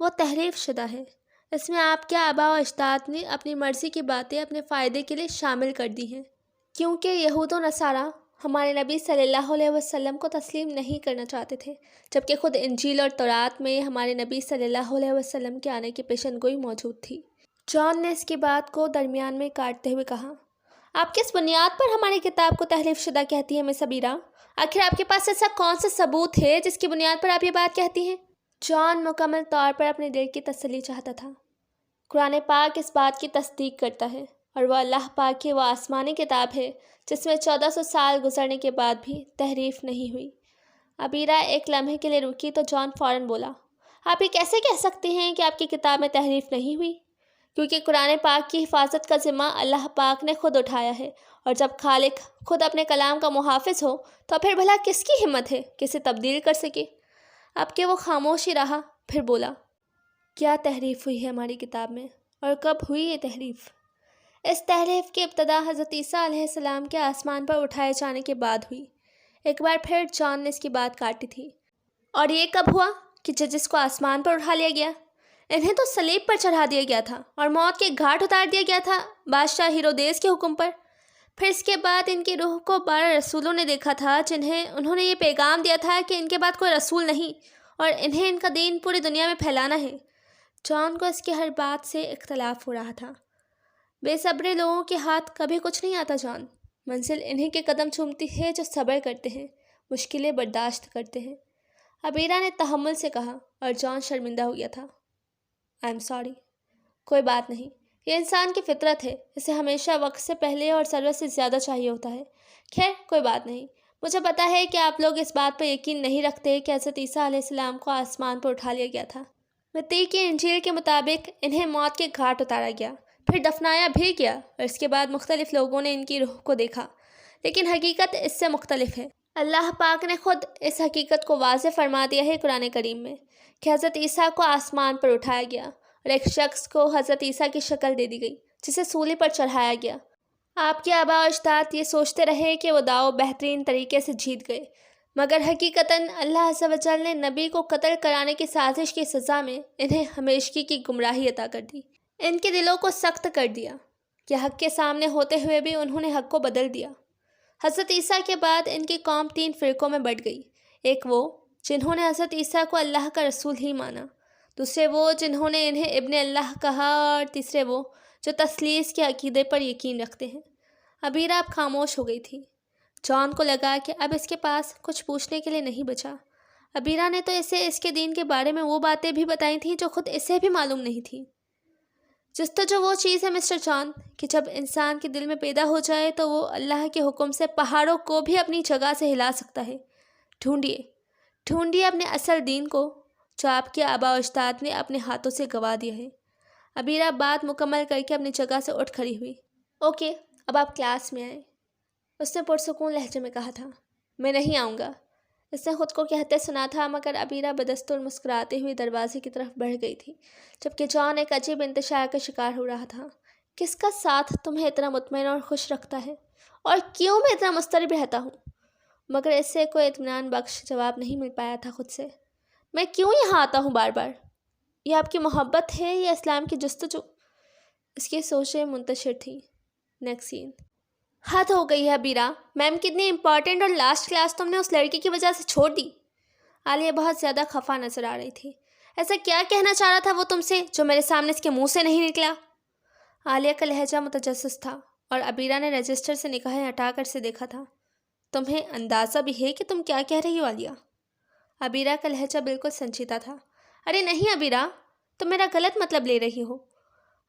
وہ تحریف شدہ ہے۔ اس میں آپ کے آباء و اجداد نے اپنی مرضی کی باتیں اپنے فائدے کے لیے شامل کر دی ہیں، کیونکہ یہود و نصارہ ہمارے نبی صلی اللہ علیہ وسلم کو تسلیم نہیں کرنا چاہتے تھے، جبکہ خود انجیل اور تورات میں ہمارے نبی صلی اللہ علیہ وسلم کے آنے کی پیشن گوئی موجود تھی۔ جان نے اس کی بات کو درمیان میں کاٹتے ہوئے کہا، آپ کس بنیاد پر ہماری کتاب کو تحریف شدہ کہتی ہیں مس عبیرہ؟ آخر آپ کے پاس ایسا کون سا ثبوت ہے جس کی بنیاد پر آپ یہ بات کہتی ہیں؟ جان مکمل طور پر اپنے دل کی تسلی چاہتا تھا۔ قرآن پاک اس بات کی تصدیق کرتا ہے، اور وہ اللہ پاک کی وہ آسمانی کتاب ہے جس میں 1400 سال گزرنے کے بعد بھی تحریف نہیں ہوئی۔ عبیرہ ایک لمحے کے لیے رکی تو جان فوراً بولا، آپ یہ کیسے کہہ سکتے ہیں کہ آپ کی کتاب میں تحریف نہیں ہوئی؟ کیونکہ قرآن پاک کی حفاظت کا ذمہ اللہ پاک نے خود اٹھایا ہے، اور جب خالق خود اپنے کلام کا محافظ ہو تو پھر بھلا کس کی ہمت ہے کہ اسے تبدیل کر سکے؟ اب کہ وہ خاموش ہی رہا، پھر بولا، کیا تحریف ہوئی ہے ہماری کتاب میں، اور کب ہوئی یہ تحریف؟ اس تحریف کی ابتدا حضرت عیسیٰ علیہ السلام کے آسمان پر اٹھائے جانے کے بعد ہوئی۔ ایک بار پھر جان نے اس کی بات کاٹی تھی، اور یہ کب ہوا کہ جس کو آسمان پر اٹھا لیا گیا؟ انہیں تو صلیب پر چڑھا دیا گیا تھا اور موت کے گھاٹ اتار دیا گیا تھا بادشاہ ہیرودیس کے حکم پر۔ پھر اس کے بعد ان کی روح کو 12 رسولوں نے دیکھا تھا، جنہیں انہوں نے یہ پیغام دیا تھا کہ ان کے بعد کوئی رسول نہیں، اور انہیں ان کا دین پوری دنیا میں پھیلانا ہے۔ جان کو اس کی ہر بات سے اختلاف ہو رہا تھا۔ بے صبرے لوگوں کے ہاتھ کبھی کچھ نہیں آتا جان، منزل انہیں کے قدم چومتی ہے جو صبر کرتے ہیں، مشکلیں برداشت کرتے ہیں۔ عبیرہ نے تحمل سے کہا، اور جان شرمندہ ہو گیا تھا۔ I am sorry. کوئی بات نہیں، یہ انسان کی فطرت ہے، اسے ہمیشہ وقت سے پہلے اور ضرورت سے زیادہ چاہیے ہوتا ہے۔ خیر کوئی بات نہیں، مجھے پتا ہے کہ آپ لوگ اس بات پر یقین نہیں رکھتے کہ حضرت عیسیٰ علیہ السلام کو آسمان پر اٹھا لیا گیا تھا۔ متی کی انجیل کے مطابق انہیں موت کے گھاٹ اتارا گیا، پھر دفنایا بھی گیا، اور اس کے بعد مختلف لوگوں نے ان کی روح کو دیکھا، لیکن حقیقت اس سے مختلف ہے۔ اللہ پاک نے خود اس حقیقت کو واضح فرما دیا ہے قرآن کریم میں کہ حضرت عیسیٰ کو آسمان پر اٹھایا گیا، اور ایک شخص کو حضرت عیسیٰ کی شکل دے دی گئی جسے سولی پر چڑھایا گیا۔ آپ کے آباء و اجداد یہ سوچتے رہے کہ وہ داؤ بہترین طریقے سے جیت گئے، مگر حقیقتاً اللہ عز و جل نے نبی کو قتل کرانے کی سازش کی سزا میں انہیں ہمیشگی کی گمراہی عطا کر دی، ان کے دلوں کو سخت کر دیا کہ حق کے سامنے ہوتے ہوئے بھی انہوں نے حق کو بدل دیا۔ حضرت عیسیٰ کے بعد ان کی قوم 3 فرقوں میں بٹ گئی۔ ایک وہ جنہوں نے حضرت عیسیٰ کو اللہ کا رسول ہی مانا، دوسرے وہ جنہوں نے انہیں ابن اللہ کہا، اور تیسرے وہ جو تثلیث کے عقیدے پر یقین رکھتے ہیں۔ عبیرہ اب خاموش ہو گئی تھی۔ جان کو لگا کہ اب اس کے پاس کچھ پوچھنے کے لیے نہیں بچا۔ عبیرہ نے تو اسے اس کے دین کے بارے میں وہ باتیں بھی بتائی تھیں جو خود اسے بھی معلوم نہیں تھیں۔ جستجو وہ چیز ہے مسٹر جان کہ جب انسان کے دل میں پیدا ہو جائے تو وہ اللہ کے حکم سے پہاڑوں کو بھی اپنی جگہ سے ہلا سکتا ہے۔ ڈھونڈیے اپنے اصل دین کو جو آپ کے آباء و اجداد نے اپنے ہاتھوں سے گوا دیا ہے۔ عبیرہ بات مکمل کر کے اپنی جگہ سے اٹھ کھڑی ہوئی۔ اوکے، اب آپ کلاس میں آئیں، اس نے پرسکون لہجے میں کہا تھا۔ میں نہیں آؤں گا، اس نے خود کو کہتے سنا تھا، مگر عبیرہ بدستور مسکراتے ہوئے دروازے کی طرف بڑھ گئی تھی، جبکہ جان ایک عجیب انتشار کا شکار ہو رہا تھا۔ کس کا ساتھ تمہیں اتنا مطمئن اور خوش رکھتا ہے، اور کیوں میں اتنا مضطرب رہتا ہوں؟ مگر اس سے کوئی اطمینان بخش جواب نہیں مل پایا تھا خود سے۔ میں کیوں یہاں آتا ہوں بار بار؟ یہ آپ کی محبت ہے یا اسلام کی جستجو؟ اس کی سوچیں منتشر تھیں۔ نیکسٹ سین۔ حد ہو گئی ہے عبیرہ، میم کتنی امپورٹنٹ اور لاسٹ کلاس تم نے اس لڑکی کی وجہ سے چھوڑ دی۔ عالیہ بہت زیادہ خفا نظر آ رہی تھی۔ ایسا کیا کہنا چاہ رہا تھا وہ تم سے جو میرے سامنے اس کے منہ سے نہیں نکلا؟ عالیہ کا لہجہ متجسس تھا، اور عبیرہ نے رجسٹر سے نگاہیں ہٹا کر سے دیکھا تھا۔ تمہیں اندازہ بھی ہے کہ تم کیا کہہ رہی ہو عالیہ؟ عبیرہ کا لہجہ بالکل سنجیدہ تھا۔ ارے نہیں عبیرہ، تم میرا غلط مطلب لے رہی ہو۔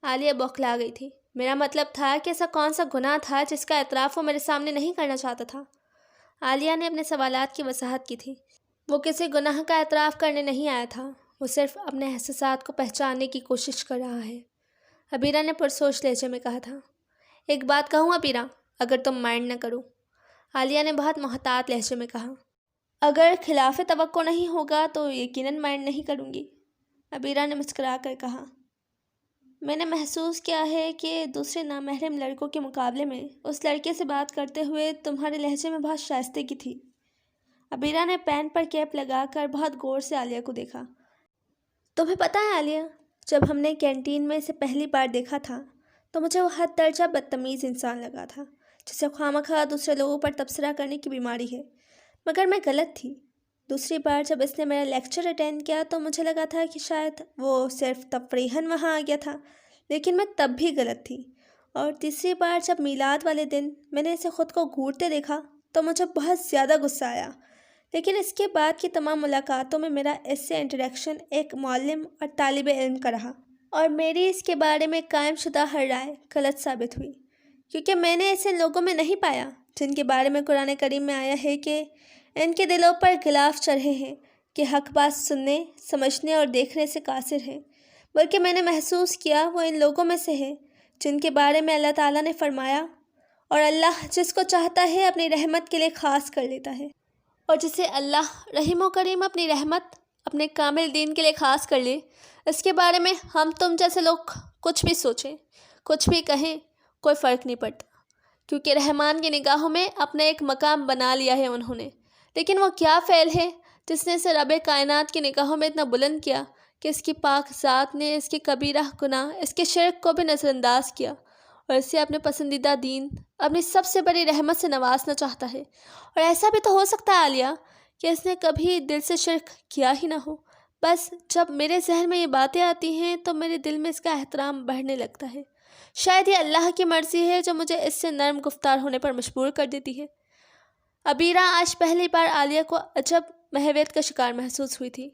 عالیہ بوکھلا گئی تھی۔ میرا مطلب تھا کہ ایسا کون سا گناہ تھا جس کا اعتراف وہ میرے سامنے نہیں کرنا چاہتا تھا۔ عالیہ نے اپنے سوالات کی وضاحت کی تھی۔ وہ کسی گناہ کا اعتراف کرنے نہیں آیا تھا، وہ صرف اپنے احساسات کو پہچاننے کی کوشش کر رہا ہے۔ عبیرہ نے پرسوچ لہجے میں کہا تھا۔ ایک بات کہوں عبیرہ، اگر تم مائنڈ نہ کرو؟ عالیہ نے بہت محتاط لہجے میں کہا۔ اگر خلاف توقع نہیں ہوگا تو یقیناً مائنڈ نہیں کروں گی، عبیرہ نے مسکرا کر کہا۔ میں نے محسوس کیا ہے کہ دوسرے نامحرم لڑکوں کے مقابلے میں اس لڑکے سے بات کرتے ہوئے تمہارے لہجے میں بہت شائستگی تھی۔ عبیرہ نے پین پر کیپ لگا کر بہت غور سے عالیہ کو دیکھا۔ تمہیں پتہ ہے عالیہ، جب ہم نے کینٹین میں اسے پہلی بار دیکھا تھا تو مجھے وہ حد درجہ بدتمیز انسان لگا تھا، جسے خواہ دوسرے لوگوں پر تبصرہ کرنے کی بیماری ہے۔ مگر میں غلط تھی۔ دوسری بار جب اس نے میرا لیکچر اٹینڈ کیا تو مجھے لگا تھا کہ شاید وہ صرف تفریحاً وہاں آ گیا تھا، لیکن میں تب بھی غلط تھی۔ اور تیسری بار جب میلاد والے دن میں نے اسے خود کو گھورتے دیکھا تو مجھے بہت زیادہ غصہ آیا، لیکن اس کے بعد کی تمام ملاقاتوں میں میرا اس سے انٹریکشن ایک معلم اور طالب علم کا رہا، اور میری اس کے بارے میں قائم شدہ ہر رائے غلط ثابت ہوئی، کیونکہ میں نے اسے لوگوں میں نہیں پایا جن کے بارے میں قرآن کریم میں آیا ہے کہ ان کے دلوں پر غلاف چڑھے ہیں کہ حق بات سننے، سمجھنے اور دیکھنے سے قاصر ہیں، بلکہ میں نے محسوس کیا وہ ان لوگوں میں سے ہے جن کے بارے میں اللہ تعالیٰ نے فرمایا، اور اللہ جس کو چاہتا ہے اپنی رحمت کے لیے خاص کر لیتا ہے، اور جسے اللہ رحیم و کریم اپنی رحمت اپنے کامل دین کے لیے خاص کر لے، اس کے بارے میں ہم تم جیسے لوگ کچھ بھی سوچیں، کچھ بھی کہیں، کوئی فرق نہیں پڑتا، کیونکہ رحمان کی نگاہوں میں اپنا ایک مقام بنا لیا ہے انہوں نے۔ لیکن وہ کیا فعل ہے جس نے اسے رب کائنات کی نگاہوں میں اتنا بلند کیا کہ اس کی پاک ذات نے اس کے کبیرہ گناہ، اس کے شرک کو بھی نظر انداز کیا، اور اسے اپنے پسندیدہ دین، اپنی سب سے بڑی رحمت سے نوازنا چاہتا ہے۔ اور ایسا بھی تو ہو سکتا ہے عالیہ کہ اس نے کبھی دل سے شرک کیا ہی نہ ہو، بس جب میرے ذہن میں یہ باتیں آتی ہیں تو میرے دل میں اس کا احترام بڑھنے لگتا ہے۔ شاید یہ اللہ کی مرضی ہے جو مجھے اس سے نرم گفتار ہونے پر مجبور کر دیتی ہے۔ عبیرہ آج پہلی بار عالیہ کو عجب محویت کا شکار محسوس ہوئی تھی۔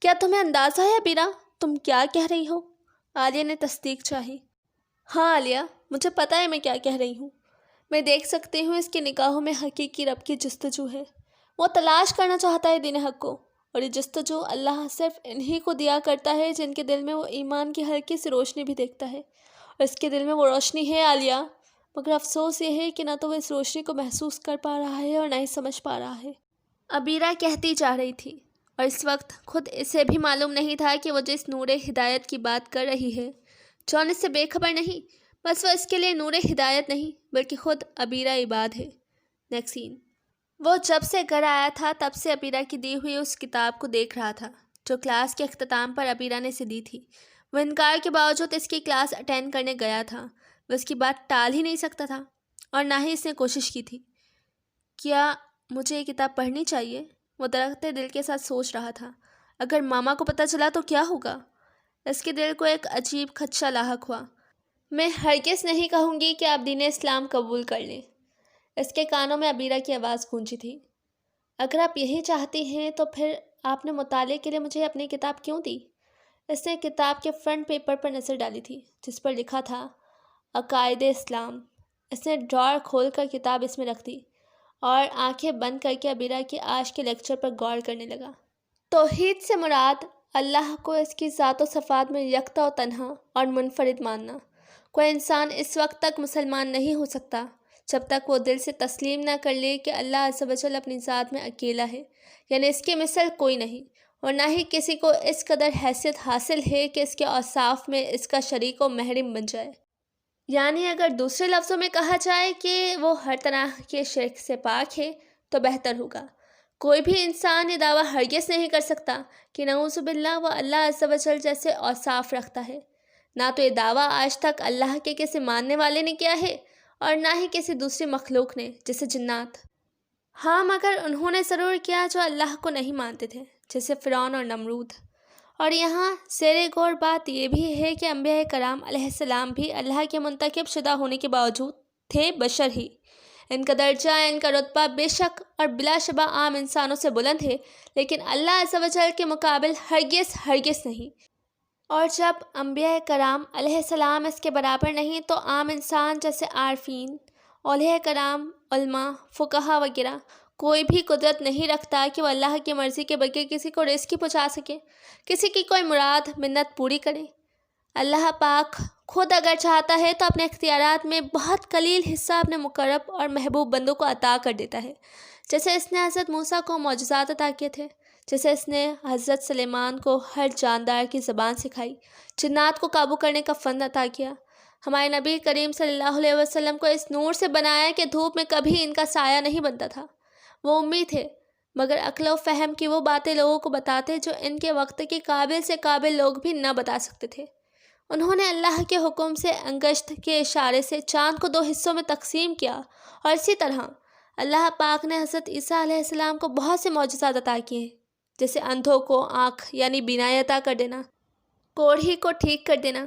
کیا تمہیں اندازہ ہے عبیرہ تم کیا کہہ رہی ہو؟ عالیہ نے تصدیق چاہی۔ ہاں عالیہ، مجھے پتہ ہے میں کیا کہہ رہی ہوں۔ میں دیکھ سکتی ہوں اس کی نگاہوں میں حقیقی رب کی جستجو ہے۔ وہ تلاش کرنا چاہتا ہے دین حق کو، اور یہ جستجو اللہ صرف انہی کو دیا کرتا ہے جن کے دل میں وہ ایمان کی ہلکی سی روشنی بھی دیکھتا ہے، اور اس کے دل میں وہ روشنی ہے عالیہ، مگر افسوس یہ ہے کہ نہ تو وہ اس روشنی کو محسوس کر پا رہا ہے اور نہ ہی سمجھ پا رہا ہے۔ عبیرہ کہتی جا رہی تھی، اور اس وقت خود اسے بھی معلوم نہیں تھا کہ وہ جس نور ہدایت کی بات کر رہی ہے، جون اس سے بے خبر نہیں، بس وہ اس کے لیے نور ہدایت نہیں بلکہ خود عبیرہ عباد ہے۔ نیکسین، وہ جب سے گھر آیا تھا تب سے عبیرہ کی دی ہوئی اس کتاب کو دیکھ رہا تھا جو کلاس کے اختتام پر عبیرہ نے اسے دی تھی۔ وہ انکار کے باوجود اس کی کلاس اٹینڈ کرنے گیا تھا، وہ اس کی بات ٹال ہی نہیں سکتا تھا، اور نہ ہی اس نے کوشش کی تھی۔ کیا مجھے یہ کتاب پڑھنی چاہیے؟ وہ درخت دل کے ساتھ سوچ رہا تھا۔ اگر ماما کو پتہ چلا تو کیا ہوگا؟ اس کے دل کو ایک عجیب خدشہ لاحق ہوا۔ میں ہرگز نہیں کہوں گی کہ آپ دین اسلام قبول کر لیں، اس کے کانوں میں عبیرہ کی آواز گونجی تھی۔ اگر آپ یہی چاہتی ہیں تو پھر آپ نے مطالعے کے لیے مجھے اپنی کتاب کیوں دی؟ اس نے کتاب کے فرنٹ پیپر پر نظر ڈالی تھی جس پر لکھا تھا عقائد اسلام۔ اس نے ڈرار کھول کر کتاب اس میں رکھ دی اور آنکھیں بند کر کے عبیرہ کے آج کے لیکچر پر غور کرنے لگا۔ توحید سے مراد اللہ کو اس کی ذات و صفات میں یکتا و تنہا اور منفرد ماننا۔ کوئی انسان اس وقت تک مسلمان نہیں ہو سکتا جب تک وہ دل سے تسلیم نہ کر لے کہ اللہ عز و جل اپنی ذات میں اکیلا ہے، یعنی اس کی مثل کوئی نہیں، اور نہ ہی کسی کو اس قدر حیثیت حاصل ہے کہ اس کے اوصاف میں اس کا شریک و محرم بن جائے۔ یعنی اگر دوسرے لفظوں میں کہا جائے کہ وہ ہر طرح کے شرک سے پاک ہے تو بہتر ہوگا۔ کوئی بھی انسان یہ دعویٰ ہرگز نہیں کر سکتا کہ نعوذ باللہ وہ اللہ عز و جل جیسے اوصاف رکھتا ہے۔ نہ تو یہ دعویٰ آج تک اللہ کے کسی ماننے والے نے کیا ہے اور نہ ہی کسی دوسری مخلوق نے، جیسے جنات۔ ہاں، مگر انہوں نے ضرور کیا جو اللہ کو نہیں مانتے تھے، جیسے فرعون اور نمرود۔ اور یہاں زیر غور بات یہ بھی ہے کہ انبیاء کرام علیہ السلام بھی اللہ کے منتخب شدہ ہونے کے باوجود تھے بشر ہی۔ ان کا درجہ، ان کا رتبہ بے شک اور بلا شبہ عام انسانوں سے بلند ہے، لیکن اللہ عز و جل کے مقابل ہرگز نہیں۔ اور جب انبیاء کرام علیہ السلام اس کے برابر نہیں تو عام انسان جیسے عارفین، اولیاء کرام، علماء، فقہا وغیرہ کوئی بھی قدرت نہیں رکھتا کہ وہ اللہ کی مرضی کے بغیر کسی کو رزق پہنچا سکے، کسی کی کوئی مراد منت پوری کرے۔ اللہ پاک خود اگر چاہتا ہے تو اپنے اختیارات میں بہت قلیل حصہ اپنے مقرب اور محبوب بندوں کو عطا کر دیتا ہے، جیسے اس نے حضرت موسیٰ کو معجزات عطا کیے تھے، جیسے اس نے حضرت سلیمان کو ہر جاندار کی زبان سکھائی، جنات کو قابو کرنے کا فن عطا کیا، ہمارے نبی کریم صلی اللہ علیہ وسلم کو اس نور سے بنایا کہ دھوپ میں کبھی ان کا سایہ نہیں بنتا تھا۔ وہ امی تھے، مگر عقل و فہم کی وہ باتیں لوگوں کو بتاتے جو ان کے وقت کے قابل سے قابل لوگ بھی نہ بتا سکتے تھے۔ انہوں نے اللہ کے حکم سے انگشت کے اشارے سے چاند کو 2 حصوں میں تقسیم کیا، اور اسی طرح اللہ پاک نے حضرت عیسیٰ علیہ السلام کو بہت سے معجزات عطا کیے ہیں، جیسے اندھوں کو آنکھ یعنی بینائی عطا کر دینا، کوڑھی کو ٹھیک کر دینا،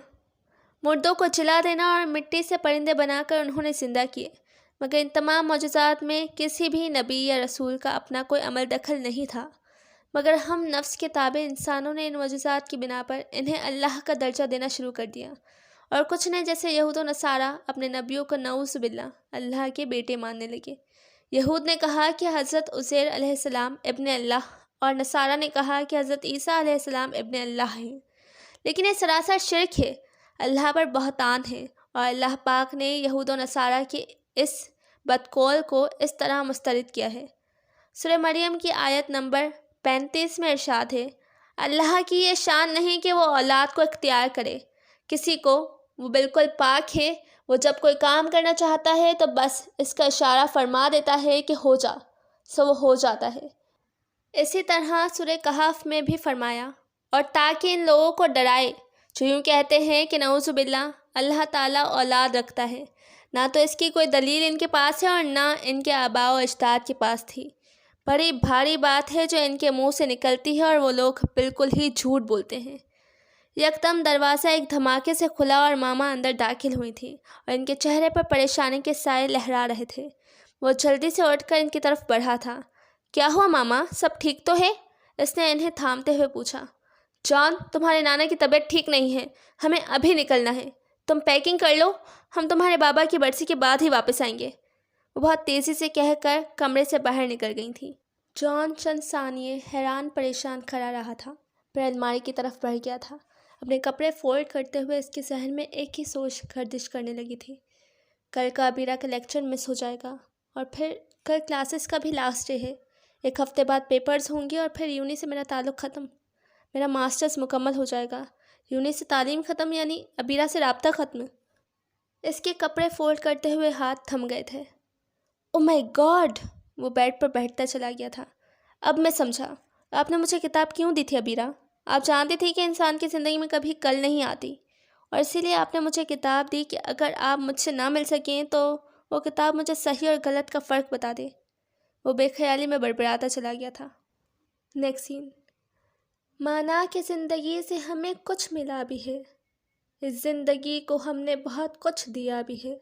مردوں کو جلا دینا، اور مٹی سے پرندے بنا کر انہوں نے زندہ کیے۔ مگر ان تمام معجزات میں کسی بھی نبی یا رسول کا اپنا کوئی عمل دخل نہیں تھا، مگر ہم نفس کے تابع انسانوں نے ان معجزات کی بنا پر انہیں اللہ کا درجہ دینا شروع کر دیا، اور کچھ نے جیسے یہود و نصارہ اپنے نبیوں کو نعوذ باللہ اللہ کے بیٹے ماننے لگے۔ یہود نے کہا کہ حضرت عزیر علیہ السلام ابن اللہ، اور نصارہ نے کہا کہ حضرت عیسیٰ علیہ السلام ابن اللہ ہیں، لیکن یہ سراسر شرک ہے، اللہ پر بہتان ہے، اور اللہ پاک نے یہود و نصارہ کے اس بدقول کو اس طرح مسترد کیا ہے۔ سورہ مریم کی آیت نمبر 35 میں ارشاد ہے، اللہ کی یہ شان نہیں کہ وہ اولاد کو اختیار کرے، کسی کو، وہ بالکل پاک ہے، وہ جب کوئی کام کرنا چاہتا ہے تو بس اس کا اشارہ فرما دیتا ہے کہ ہو جا، سو وہ ہو جاتا ہے۔ اسی طرح سورہ کہف میں بھی فرمایا، اور تاکہ ان لوگوں کو ڈرائے جو یوں کہتے ہیں کہ نعوذ باللہ اللہ تعالیٰ اولاد رکھتا ہے، نہ تو اس کی کوئی دلیل ان کے پاس ہے اور نہ ان کے آباء و اجداد کے پاس تھی۔ بڑی بھاری بات ہے جو ان کے منہ سے نکلتی ہے، اور وہ لوگ بالکل ہی جھوٹ بولتے ہیں۔ یکدم دروازہ ایک دھماکے سے کھلا اور ماما اندر داخل ہوئی تھی، اور ان کے چہرے پر پریشانی کے سائے لہرا رہے تھے۔ وہ جلدی سے اٹھ کر ان کی طرف بڑھا تھا۔ کیا ہوا ماما، سب ٹھیک تو ہے؟ اس نے انہیں تھامتے ہوئے پوچھا۔ جان، تمہارے نانا کی طبیعت ٹھیک نہیں ہے، ہمیں ابھی نکلنا ہے، تم پیکنگ کر لو، ہم تمہارے بابا کی برسی کے بعد ہی واپس آئیں گے۔ وہ بہت تیزی سے کہہ کر کمرے سے باہر نکل گئی تھیں۔ جان چند ثانیے حیران پریشان کھڑا رہا تھا، پھر الماری کی طرف بڑھ گیا تھا۔ اپنے کپڑے فولڈ کرتے ہوئے اس کے ذہن میں ایک ہی سوچ گردش کرنے لگی تھی، کل کا ابیرہ کا لیکچر مس ہو جائے گا، اور پھر کل کلاسز کا بھی لاسٹ ڈے ہے، 1 ہفتے بعد پیپرز ہوں گے، اور پھر یونی سے میرا تعلق ختم، میرا ماسٹرز مکمل ہو جائے گا۔ یونی سے تعلیم ختم یعنی ابیرہ سے رابطہ ختم۔ اس کے کپڑے فولڈ کرتے ہوئے ہاتھ تھم گئے تھے۔ او مائی گاڈ! وہ بیڈ پر بیٹھتا چلا گیا تھا۔ اب میں سمجھا، آپ نے مجھے کتاب کیوں دی تھی ابیرہ؟ آپ جانتی تھی کہ انسان کی زندگی میں کبھی کل نہیں آتی، اور اسی لیے آپ نے مجھے کتاب دی کہ اگر آپ مجھ سے نہ مل سکیں تو وہ کتاب مجھے صحیح اور غلط کا فرق بتا دے۔ وہ بے خیالی میں بڑبڑاتا چلا گیا تھا۔ نیکسٹ سین۔ مانا کہ زندگی سے ہمیں کچھ ملا بھی ہے، اس زندگی کو ہم نے بہت کچھ دیا بھی ہے،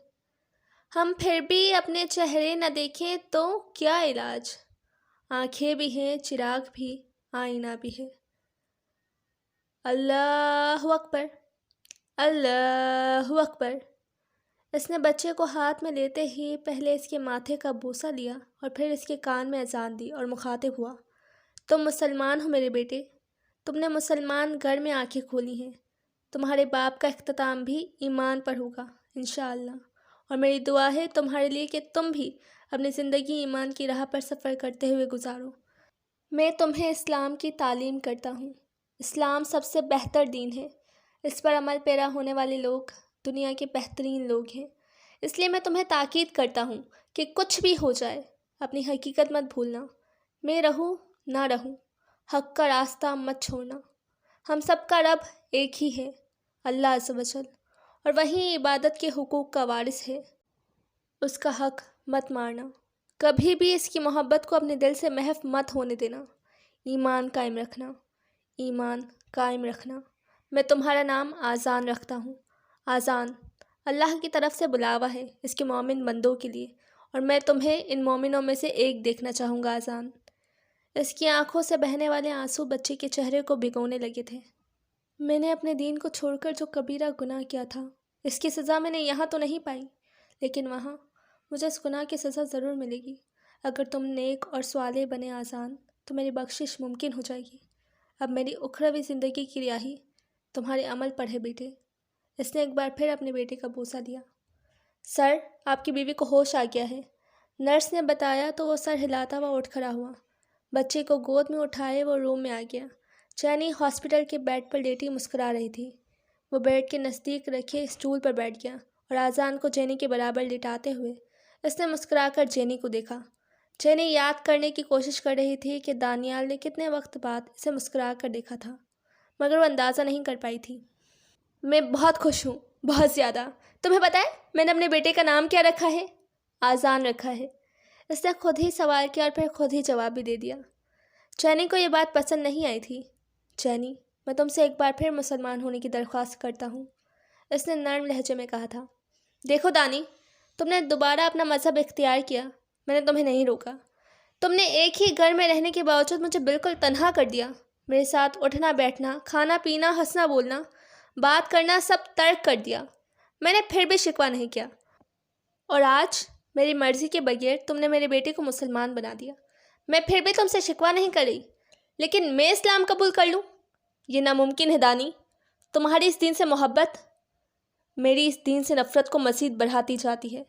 ہم پھر بھی اپنے چہرے نہ دیکھیں تو کیا علاج؟ آنکھیں بھی ہیں، چراغ بھی، آئینہ بھی ہے۔ اللہ اکبر، اللہ اکبر۔ اس نے بچے کو ہاتھ میں لیتے ہی پہلے اس کے ماتھے کا بوسہ لیا اور پھر اس کے کان میں اذان دی اور مخاطب ہوا، تم مسلمان ہو میرے بیٹے، تم نے مسلمان گھر میں آنکھیں کھولی ہیں، تمہارے باپ کا اختتام بھی ایمان پر ہوگا انشاءاللہ، اور میری دعا ہے تمہارے لیے کہ تم بھی اپنی زندگی ایمان کی راہ پر سفر کرتے ہوئے گزارو۔ میں تمہیں اسلام کی تعلیم کرتا ہوں۔ اسلام سب سے بہتر دین ہے، اس پر عمل پیرا ہونے والے لوگ دنیا کے بہترین لوگ ہیں، اس لیے میں تمہیں تاکید کرتا ہوں کہ کچھ بھی ہو جائے اپنی حقیقت مت بھولنا، میں رہوں نہ رہوں، حق کا راستہ مت چھوڑنا۔ ہم سب کا رب ایک ہی ہے، اللہ عز و جل، اور وہی عبادت کے حقوق کا وارث ہے، اس کا حق مت مارنا، کبھی بھی اس کی محبت کو اپنے دل سے محو مت ہونے دینا، ایمان قائم رکھنا، ایمان قائم رکھنا۔ میں تمہارا نام آذان رکھتا ہوں۔ آذان اللہ کی طرف سے بلاوا ہے اس کے مومن بندوں کے لیے، اور میں تمہیں ان مومنوں میں سے ایک دیکھنا چاہوں گا۔ آذان۔ اس کی آنکھوں سے بہنے والے آنسو بچے کے چہرے کو بھگونے لگے تھے۔ میں نے اپنے دین کو چھوڑ کر جو کبیرہ گناہ کیا تھا، اس کی سزا میں نے یہاں تو نہیں پائی، لیکن وہاں مجھے اس گناہ کی سزا ضرور ملے گی۔ اگر تم نیک اور صالح بنے آذان تو میری بخشش ممکن ہو جائے گی۔ اب میری اخروی زندگی کی رہائی تمہارے عمل پر ہے بیٹے۔ اس نے ایک بار پھر اپنے بیٹے کا بوسہ دیا۔ سر، آپ کی بیوی کو ہوش آ گیا ہے، نرس نے بتایا تو وہ سر ہلاتا ہوا اٹھ کھڑا ہوا۔ بچے کو گود میں اٹھائے وہ روم میں آ گیا۔ جینی ہاسپٹل کے بیڈ پر لیٹی مسکرا رہی تھی۔ وہ بیڈ کے نزدیک رکھے اسٹول پر بیٹھ گیا اور آذان کو جینی کے برابر لٹاتے ہوئے اس نے مسکرا کر جینی کو دیکھا۔ چینی یاد کرنے کی کوشش کر رہی تھی کہ دانیال نے کتنے وقت بعد اسے مسکرا کر دیکھا تھا، مگر وہ اندازہ نہیں کر پائی تھی۔ میں بہت خوش ہوں، بہت زیادہ۔ تمہیں پتہ ہے میں نے اپنے بیٹے کا نام کیا رکھا ہے؟ آذان رکھا ہے۔ اس نے خود ہی سوال کیا اور پھر خود ہی جواب بھی دے دیا۔ چینی کو یہ بات پسند نہیں آئی تھی۔ چینی، میں تم سے ایک بار پھر مسلمان ہونے کی درخواست کرتا ہوں، اس نے نرم لہجے میں کہا تھا۔ دیکھو دانی، تم نے دوبارہ اپنا مذہب اختیار کیا، میں نے تمہیں نہیں روکا۔ تم نے ایک ہی گھر میں رہنے کے باوجود مجھے بالکل تنہا کر دیا۔ میرے ساتھ اٹھنا بیٹھنا، کھانا پینا، ہنسنا بولنا، بات کرنا سب ترک کر دیا۔ میں نے پھر بھی شکوہ نہیں کیا، اور آج میری مرضی کے بغیر تم نے میرے بیٹے کو مسلمان بنا دیا۔ میں پھر بھی تم سے شکوہ نہیں کر رہی، لیکن میں اسلام قبول کر لوں؟ یہ ناممکن ہے دانی۔ تمہاری اس دین سے محبت میری اس دین سے نفرت کو مزید بڑھاتی جاتی ہے،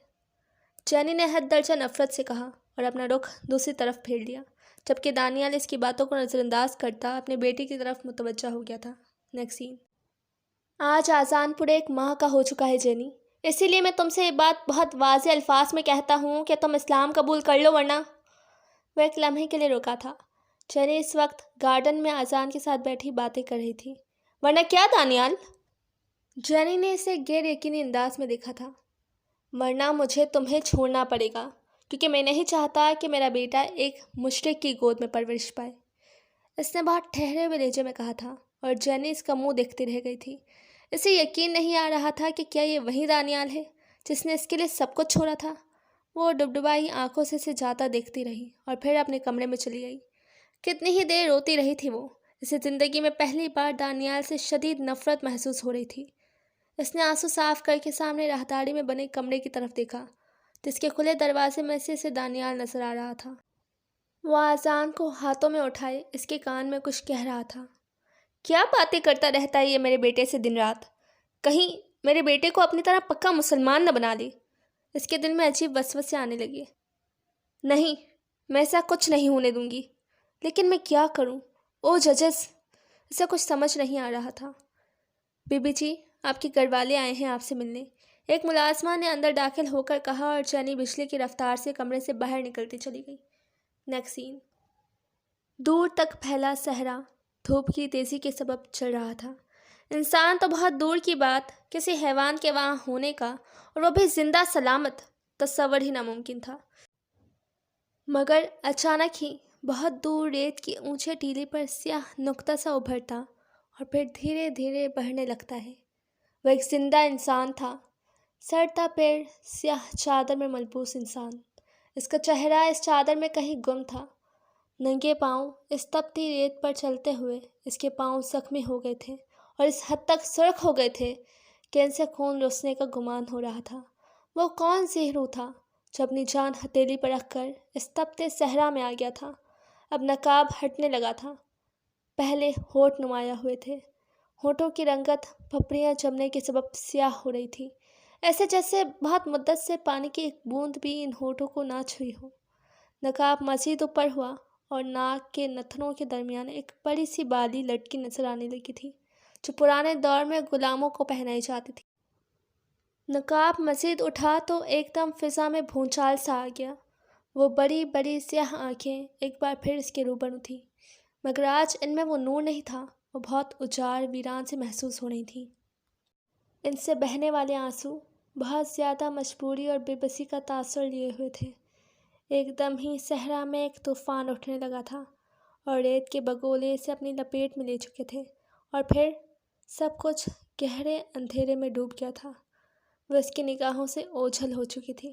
چینی نے حد درجہ نفرت سے کہا اور اپنا رخ دوسری طرف پھیر لیا، جبکہ دانیال اس کی باتوں کو نظر انداز کرتا اپنے بیٹے کی طرف متوجہ ہو گیا تھا۔ نیکسٹ سین۔ آج آذان پورے 1 ماہ کا ہو چکا ہے جینی، اسی لیے میں تم سے یہ بات بہت واضح الفاظ میں کہتا ہوں کہ تم اسلام قبول کر لو، ورنہ… وہ ایک لمحے کے لیے رکا تھا۔ چینی اس وقت گارڈن میں آذان کے ساتھ بیٹھی باتیں کر رہی تھی۔ ورنہ کیا دانیال؟ جینی نے اسے غیر یقینی انداز میں دیکھا تھا۔ ورنہ مجھے تمہیں چھوڑنا پڑے گا، کیونکہ میں نہیں چاہتا کہ میرا بیٹا ایک مشرک کی گود میں پرورش پائے، اس نے بہت ٹھہرے ہوئے لہجے میں کہا تھا، اور جینی اس کا منہ دیکھتی رہ گئی تھی۔ اسے یقین نہیں آ رہا تھا کہ کیا یہ وہی دانیال ہے جس نے اس کے لیے سب کچھ چھوڑا تھا۔ وہ ڈبڈبائی آنکھوں سے اسے جاتا دیکھتی رہی اور پھر اپنے کمرے میں چلی گئی۔ کتنی ہی دیر روتی رہی تھی وہ۔ اسے زندگی میں پہلی بار دانیال سے شدید نفرت محسوس ہو رہی تھی۔ اس نے آنسو صاف کر کے سامنے راہداری میں بنے کمرے کی طرف دیکھا، جس کے کھلے دروازے میں سے اسے دانیال نظر آ رہا تھا۔ وہ آذان کو ہاتھوں میں اٹھائے اس کے کان میں کچھ کہہ رہا تھا۔ کیا باتیں کرتا رہتا ہے یہ میرے بیٹے سے دن رات؟ کہیں میرے بیٹے کو اپنی طرح پکا مسلمان نہ بنا لے۔ اس کے دل میں عجیب وسوسے آنے لگے۔ نہیں، میں ایسا کچھ نہیں ہونے دوں گی، لیکن میں کیا کروں؟ او ججز! اسے کچھ سمجھ نہیں آ رہا تھا۔ بی بی جی، آپ کے گھر والے آئے ہیں آپ سے ملنے، ایک ملازمہ نے اندر داخل ہو کر کہا، اور چینی بجلی کی رفتار سے کمرے سے باہر نکلتی چلی گئی۔ نیکسٹ سین۔ دور تک پھیلا صحرا دھوپ کی تیزی کے سبب چل رہا تھا۔ انسان تو بہت دور کی بات، کسی حیوان کے وہاں ہونے کا، اور وہ بھی زندہ سلامت، تصور ہی ناممکن تھا۔ مگر اچانک ہی بہت دور ریت کی اونچے ٹیلے پر سیاہ نقطہ سا ابھرتا اور پھر دھیرے دھیرے بڑھنے لگتا ہے۔ وہ ایک زندہ انسان تھا، سر تا پیر سیاہ چادر میں ملبوس انسان۔ اس کا چہرہ اس چادر میں کہیں گم تھا۔ ننگے پاؤں اس تپتی ریت پر چلتے ہوئے اس کے پاؤں زخمی ہو گئے تھے اور اس حد تک سرخ ہو گئے تھے کہ ان سے خون رسنے کا گمان ہو رہا تھا۔ وہ کون سی روح تھا جو اپنی جان ہتھیلی پر رکھ کر اس تپتے صحرا میں آ گیا تھا؟ اب نقاب ہٹنے لگا تھا۔ پہلے ہونٹ نمایاں ہوئے تھے، ہونٹوں کی رنگت پھپڑیاں جمنے کے سبب سیاہ ہو رہی تھی، ایسے جیسے بہت مدت سے پانی کی ایک بوند بھی ان ہونٹوں کو نہ چھوئی ہو۔ نقاب مزید اوپر ہوا اور ناک کے نتنوں کے درمیان ایک بڑی سی بالی لٹکی نظر آنے لگی تھی، جو پرانے دور میں غلاموں کو پہنائی جاتی تھی۔ نقاب مزید اٹھا تو ایک دم فضا میں بھونچال سا آ گیا۔ وہ بڑی بڑی سیاہ آنکھیں ایک بار پھر اس کے روبرو تھیں، مگر آج ان میں وہ نور نہیں تھا، وہ بہت اجاڑ ویران سے محسوس ہو رہی تھیں۔ ان سے بہنے والے آنسو بہت زیادہ مجبوری اور بے بسی کا تاثر لیے ہوئے تھے۔ ایک دم ہی صحرا میں ایک طوفان اٹھنے لگا تھا اور ریت کے بگولے اسے اپنی لپیٹ میں لے چکے تھے، اور پھر سب کچھ گہرے اندھیرے میں ڈوب گیا تھا۔ وہ اس کی نگاہوں سے اوجھل ہو چکی تھی۔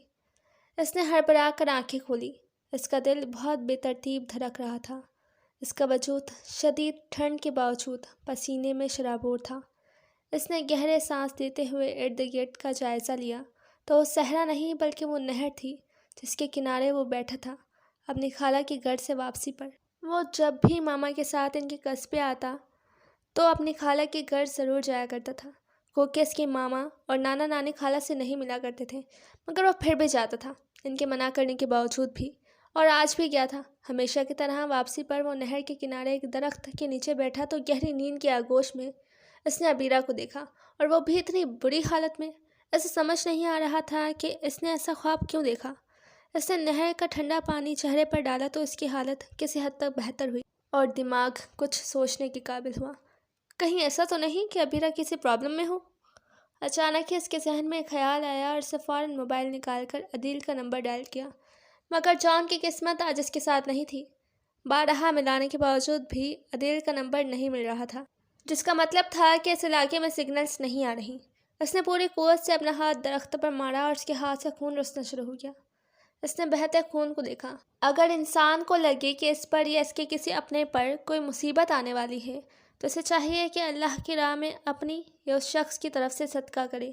اس نے ہڑبڑا کر آنکھیں کھولی۔ اس کا دل بہت بے ترتیب دھڑک رہا تھا۔ اس کا وجود شدید ٹھنڈ کے باوجود پسینے میں شرابور تھا۔ اس نے گہرے سانس لیتے ہوئے ارد گرد کا جائزہ لیا تو وہ صحرا نہیں بلکہ وہ نہر تھی جس کے کنارے وہ بیٹھا تھا اپنی خالہ کے گھر سے واپسی پر۔ وہ جب بھی ماما کے ساتھ ان کے قصبے آتا تو اپنی خالہ کے گھر ضرور جایا کرتا تھا، کیونکہ اس کی ماما اور نانا نانی خالہ سے نہیں ملا کرتے تھے، مگر وہ پھر بھی جاتا تھا ان کے منع کرنے کے باوجود بھی، اور آج بھی گیا تھا۔ ہمیشہ کی طرح واپسی پر وہ نہر کے کنارے ایک درخت کے نیچے بیٹھا تو گہری نیند کے آغوش میں اس نے عبیرہ کو دیکھا، اور وہ بھی اتنی بری حالت میں۔ اسے سمجھ نہیں آ رہا تھا کہ اس نے ایسا خواب کیوں دیکھا۔ اس نے نہر کا ٹھنڈا پانی چہرے پر ڈالا تو اس کی حالت کسی حد تک بہتر ہوئی اور دماغ کچھ سوچنے کے قابل ہوا۔ کہیں ایسا تو نہیں کہ ابیرہ کسی پرابلم میں ہو؟ اچانک ہی اس کے ذہن میں ایک خیال آیا اور اسے فوراً موبائل نکال کر عدیل کا نمبر ڈائل کیا، مگر جان کی قسمت آج اس کے ساتھ نہیں تھی۔ بارہا ملانے کے باوجود بھی عدیل کا نمبر نہیں مل رہا تھا، جس کا مطلب تھا کہ اس علاقے میں سگنلز نہیں آ رہی۔ اس نے پوری قوت سے اپنا ہاتھ درخت پر مارا اور اس کے ہاتھ سے خون رسنا شروع ہو گیا۔ اس نے بہتے خون کو دیکھا۔ اگر انسان کو لگے کہ اس پر یا اس کے کسی اپنے پر کوئی مصیبت آنے والی ہے تو اسے چاہیے کہ اللہ کی راہ میں اپنی یا اس شخص کی طرف سے صدقہ کرے۔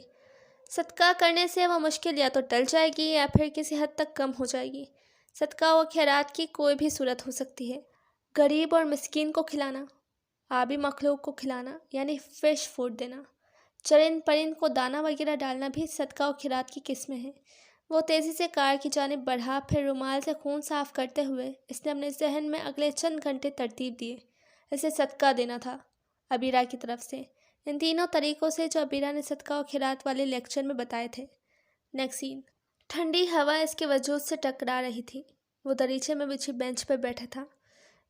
صدقہ کرنے سے وہ مشکل یا تو ٹل جائے گی یا پھر کسی حد تک کم ہو جائے گی۔ صدقہ و خیرات کی کوئی بھی صورت ہو سکتی ہے۔ غریب اور مسکین کو کھلانا، آبی مخلوق کو کھلانا یعنی فش فوڈ دینا، چرند پرند کو دانہ وغیرہ ڈالنا بھی صدقہ و خیرات کی قسمیں ہیں۔ وہ تیزی سے کار کی جانب بڑھا، پھر رومال سے خون صاف کرتے ہوئے اس نے اپنے ذہن میں اگلے چند گھنٹے ترتیب دیے۔ اسے صدقہ دینا تھا ابیرہ کی طرف سے، ان تینوں طریقوں سے جو ابیرہ نے صدقہ و خیرات والے لیکچر میں بتائے تھے۔ نیکسٹ سین، ٹھنڈی ہوا اس کے وجود سے ٹکرا رہی تھی۔ وہ دریچے میں بچھی بینچ پر بیٹھا تھا۔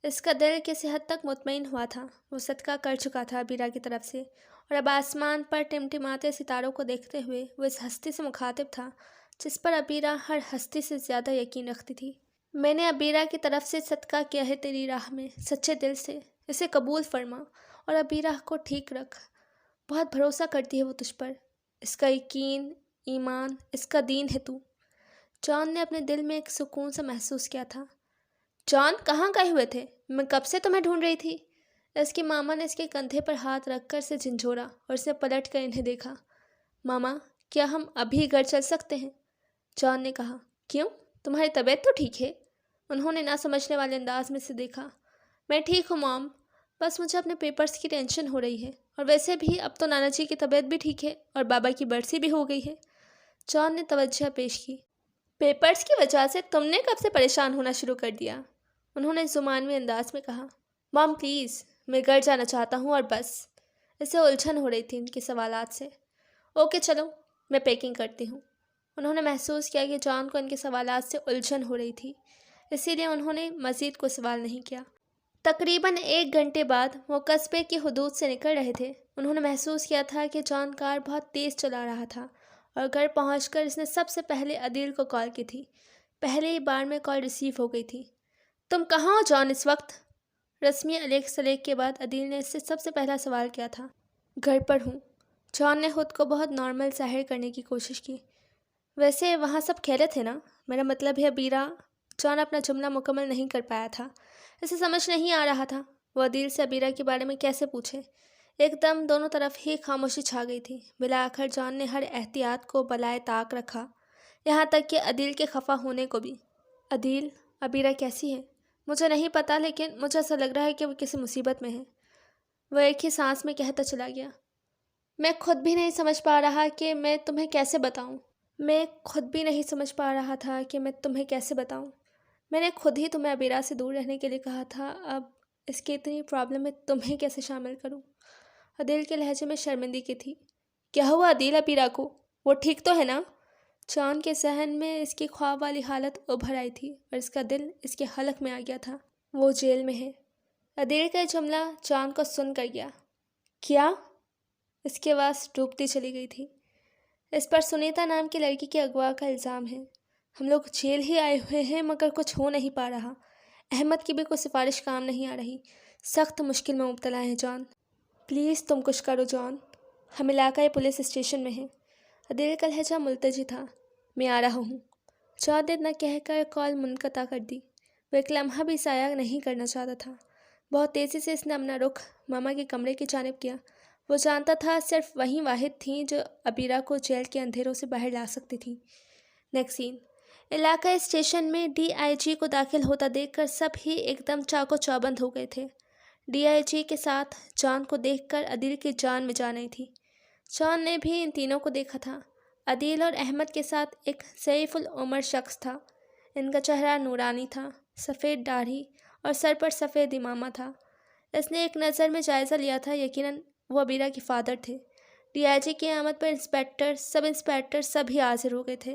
اس کا دل کسی حد تک مطمئن ہوا تھا۔ وہ صدقہ کر چکا تھا ابیرہ کی طرف سے، اور اب آسمان پر ٹمٹماتے ستاروں کو دیکھتے ہوئے وہ اس ہستی سے مخاطب تھا جس پر ابیرہ ہر ہستی سے زیادہ یقین رکھتی تھی۔ میں نے ابیرہ کی طرف سے صدقہ کیا ہے تیری راہ میں، سچے دل سے اسے قبول فرما اور ابیرہ کو ٹھیک رکھ۔ بہت بھروسہ کرتی ہے وہ تجھ پر، اس کا یقین، ایمان، اس کا دین ہے تو۔ جان نے اپنے دل میں ایک سکون سا محسوس کیا تھا۔ جان کہاں گئے ہوئے تھے؟ میں کب سے تمہیں ڈھونڈ رہی تھی۔ اس کی ماما نے اس کے کندھے پر ہاتھ رکھ کر اسے جھنجھوڑا اور اس نے پلٹ کر انہیں دیکھا۔ ماما، کیا ہم ابھی گھر چل سکتے ہیں؟ جان نے کہا۔ کیوں؟ تمہاری طبیعت تو ٹھیک ہے؟ انہوں نے نہ سمجھنے والے انداز میں سے دیکھا۔ میں ٹھیک ہوں مام، بس مجھے اپنے پیپرز کی ٹینشن ہو رہی ہے، اور ویسے بھی اب تو نانا جی کی طبیعت بھی ٹھیک ہے اور بابا کی برسی بھی ہو گئی ہے۔ جان نے توجہ پیش کی۔ پیپرز کی وجہ سے تم نے کب سے پریشان ہونا شروع کر دیا؟ انہوں نے زمانوی انداز میں کہا۔ مام پلیز، میں گھر جانا چاہتا ہوں اور بس۔ اسے الجھن ہو رہی تھی ان کے سوالات سے۔ اوکے چلو، میں پیکنگ کرتی ہوں۔ انہوں نے محسوس کیا کہ جان کو ان کے سوالات سے الجھن ہو رہی تھی، اسی لیے انہوں نے مزید کوئی سوال نہیں کیا۔ تقریباً 1 گھنٹے بعد وہ قصبے کی حدود سے نکل رہے تھے۔ انہوں نے محسوس کیا تھا کہ جان کار بہت تیز چلا رہا تھا، اور گھر پہنچ کر اس نے سب سے پہلے عدیل کو کال کی تھی۔ پہلے ہی بار میں کال ریسیو ہو گئی تھی۔ تم کہاں ہو جان اس وقت؟ رسمی علیق سلیق کے بعد عدیل نے اس سے سب سے پہلا سوال کیا تھا۔ گھر پر ہوں۔ جان نے خود کو بہت نارمل ظاہر کرنے کی کوشش کی۔ ویسے وہاں سب خیریت ہے نا؟ میرا مطلب ہے ابیرہ۔ جان اپنا جملہ مکمل نہیں کر پایا تھا، اسے سمجھ نہیں آ رہا تھا وہ عدیل سے ابیرہ کے بارے میں کیسے پوچھے۔ ایک دم دونوں طرف ہی خاموشی چھا گئی تھی۔ بالآخر جان نے ہر احتیاط کو بالائے طاق رکھا، یہاں تک کہ عدیل کے خفا ہونے کو بھی۔ عدیل، ابیرہ کیسی ہے؟ مجھے نہیں پتا، لیکن مجھے ایسا لگ رہا ہے کہ وہ کسی مصیبت میں ہے، وہ ایک ہی سانس میں کہتا چلا گیا۔ میں خود بھی نہیں سمجھ پا رہا کہ میں تمہیں کیسے بتاؤں۔ میں خود بھی نہیں سمجھ پا رہا تھا کہ میں تمہیں کیسے بتاؤں۔ میں نے خود ہی تمہیں ابیرہ سے دور رہنے کے لیے کہا تھا، اب اس کی اتنی پرابلم میں تمہیں کیسے شامل کروں؟ عدیل کے لہجے میں شرمندگی تھی۔ کیا ہوا عدیل ابیرہ کو؟ وہ ٹھیک تو ہے نا؟ جان کے ذہن میں اس کی خواب والی حالت ابھر آئی تھی اور اس کا دل اس کے حلق میں آ گیا تھا۔ وہ جیل میں ہے۔ عدیل کا جملہ جان کو سن کر گیا۔ کیا؟ اس کی آواز ڈوبتی چلی گئی تھی۔ اس پر سنیتا نام کی لڑکی کے اغوا کا الزام ہے۔ ہم لوگ جیل ہی آئے ہوئے ہیں مگر کچھ ہو نہیں پا رہا۔ احمد کی بھی کوئی سفارش کام نہیں آ رہی۔ سخت مشکل میں مبتلا ہے جان۔ پلیز تم کچھ کرو جان، ہم علاقائی پولیس اسٹیشن میں ہیں۔ عدیل کا لہجہ ملتجی تھا۔ میں آ رہا ہوں۔ جان نے نہ کہہ کر کال منقطع کر دی۔ وہ ایک لمحہ بھی ضائع نہیں کرنا چاہتا تھا۔ بہت تیزی سے اس نے اپنا رخ ماما کے کمرے کی جانب کیا۔ وہ جانتا تھا صرف وہی واحد تھیں جو ابیرہ کو جیل کے اندھیروں سے باہر لا سکتی تھیں۔ نیکسٹ سین، علاقائی اسٹیشن میں ڈی آئی جی کو داخل ہوتا دیکھ کر سب ہی ایک دم چاقو چوبند ہو گئے تھے۔ ڈی آئی جی کے ساتھ جان کو دیکھ کر عدیل کی جان میں جان آئی تھی۔ جان نے بھی ان تینوں کو دیکھا تھا۔ عدیل اور احمد کے ساتھ ایک ضعیف العمر شخص تھا۔ ان کا چہرہ نورانی تھا، سفید داڑھی اور سر پر سفید امامہ تھا۔ اس نے ایک نظر میں جائزہ لیا تھا، یقیناً وہ ابیرہ کے فادر تھے۔ ڈی آئی جی کی آمد پر انسپکٹر، سب انسپکٹر سب ہی حاضر ہو گئے تھے۔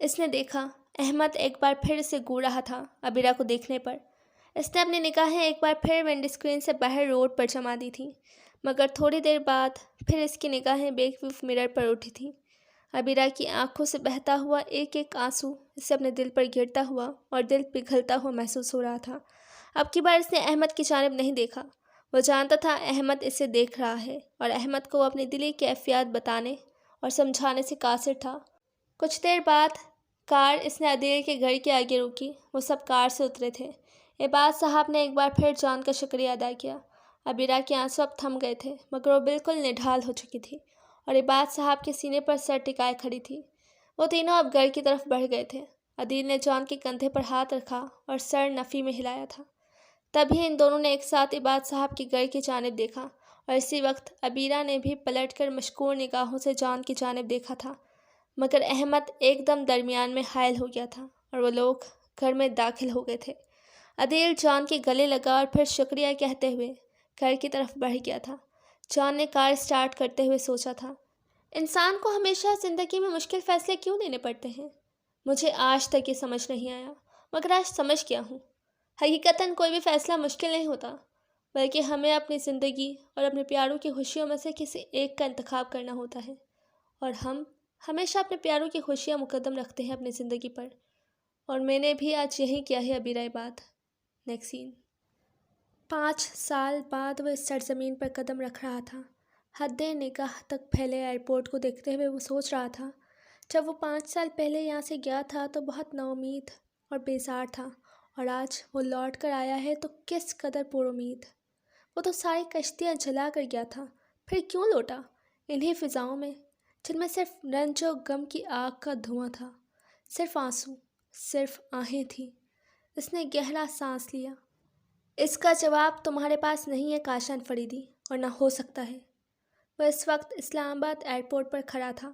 اس نے دیکھا احمد ایک بار پھر سے گو رہا تھا عبیرہ کو دیکھنے پر۔ اس نے اپنی نگاہیں ایک بار پھر ونڈو اسکرین سے باہر روڈ پر جما دی تھیں، مگر تھوڑی دیر بعد پھر اس کی نگاہیں بیک ویو مرر پر اٹھی تھیں۔ عبیرہ کی آنکھوں سے بہتا ہوا ایک ایک آنسو اسے اپنے دل پر گرتا ہوا اور دل پگھلتا ہوا محسوس ہو رہا تھا۔ اب کی بار اس نے احمد کی جانب نہیں دیکھا۔ وہ جانتا تھا احمد اسے دیکھ رہا ہے اور احمد کو وہ اپنی دلی کیفیات بتانے اور سمجھانے سے قاصر تھا۔ کچھ دیر بعد کار اس نے عدیل کے گھر کے آگے روکی۔ وہ سب کار سے اترے تھے۔ عباد صاحب نے ایک بار پھر جان کا شکریہ ادا کیا۔ عبیرہ کے آنسو اب تھم گئے تھے، مگر وہ بالکل نڈھال ہو چکی تھی اور عباد صاحب کے سینے پر سر ٹکائے کھڑی تھی۔ وہ تینوں اب گھر کی طرف بڑھ گئے تھے۔ عدیل نے جان کے کندھے پر ہاتھ رکھا اور سر نفی میں ہلایا تھا۔ تبھی ان دونوں نے ایک ساتھ عباد صاحب کے گھر کی جانب دیکھا اور اسی وقت عبیرہ نے بھی پلٹ کر مشکور نگاہوں سے جان کی جانب دیکھا تھا، مگر احمد ایک دم درمیان میں حائل ہو گیا تھا اور وہ لوگ گھر میں داخل ہو گئے تھے۔ عدیل جان کے گلے لگا اور پھر شکریہ کہتے ہوئے گھر کی طرف بڑھ گیا تھا۔ جان نے کار سٹارٹ کرتے ہوئے سوچا تھا، انسان کو ہمیشہ زندگی میں مشکل فیصلے کیوں لینے پڑتے ہیں؟ مجھے آج تک یہ سمجھ نہیں آیا، مگر آج سمجھ گیا ہوں۔ حقیقتاً کوئی بھی فیصلہ مشکل نہیں ہوتا، بلکہ ہمیں اپنی زندگی اور اپنے پیاروں کی خوشیوں میں سے کسی ایک کا انتخاب کرنا ہوتا ہے، اور ہم ہمیشہ اپنے پیاروں کی خوشیاں مقدم رکھتے ہیں اپنی زندگی پر، اور میں نے بھی آج یہی کیا ہے عبیرہ عباد۔ نیکسٹ سین۔ 5 سال بعد وہ اس سرزمین پر قدم رکھ رہا تھا۔ حد نگاہ تک پھیلے ایئرپورٹ کو دیکھتے ہوئے وہ سوچ رہا تھا، جب وہ 5 سال پہلے یہاں سے گیا تھا تو بہت نا امید اور بیزار تھا، اور آج وہ لوٹ کر آیا ہے تو کس قدر پر امید۔ وہ تو ساری کشتیاں جلا کر گیا تھا، پھر کیوں لوٹا؟ انہی فضاؤں میں جن میں صرف رنج و غم کی آگ کا دھواں تھا، صرف آنسو، صرف آہیں تھیں۔ اس نے گہرا سانس لیا۔ اس کا جواب تمہارے پاس نہیں ہے کاشان فریدی، اور نہ ہو سکتا ہے۔ وہ اس وقت اسلام آباد ایئرپورٹ پر کھڑا تھا۔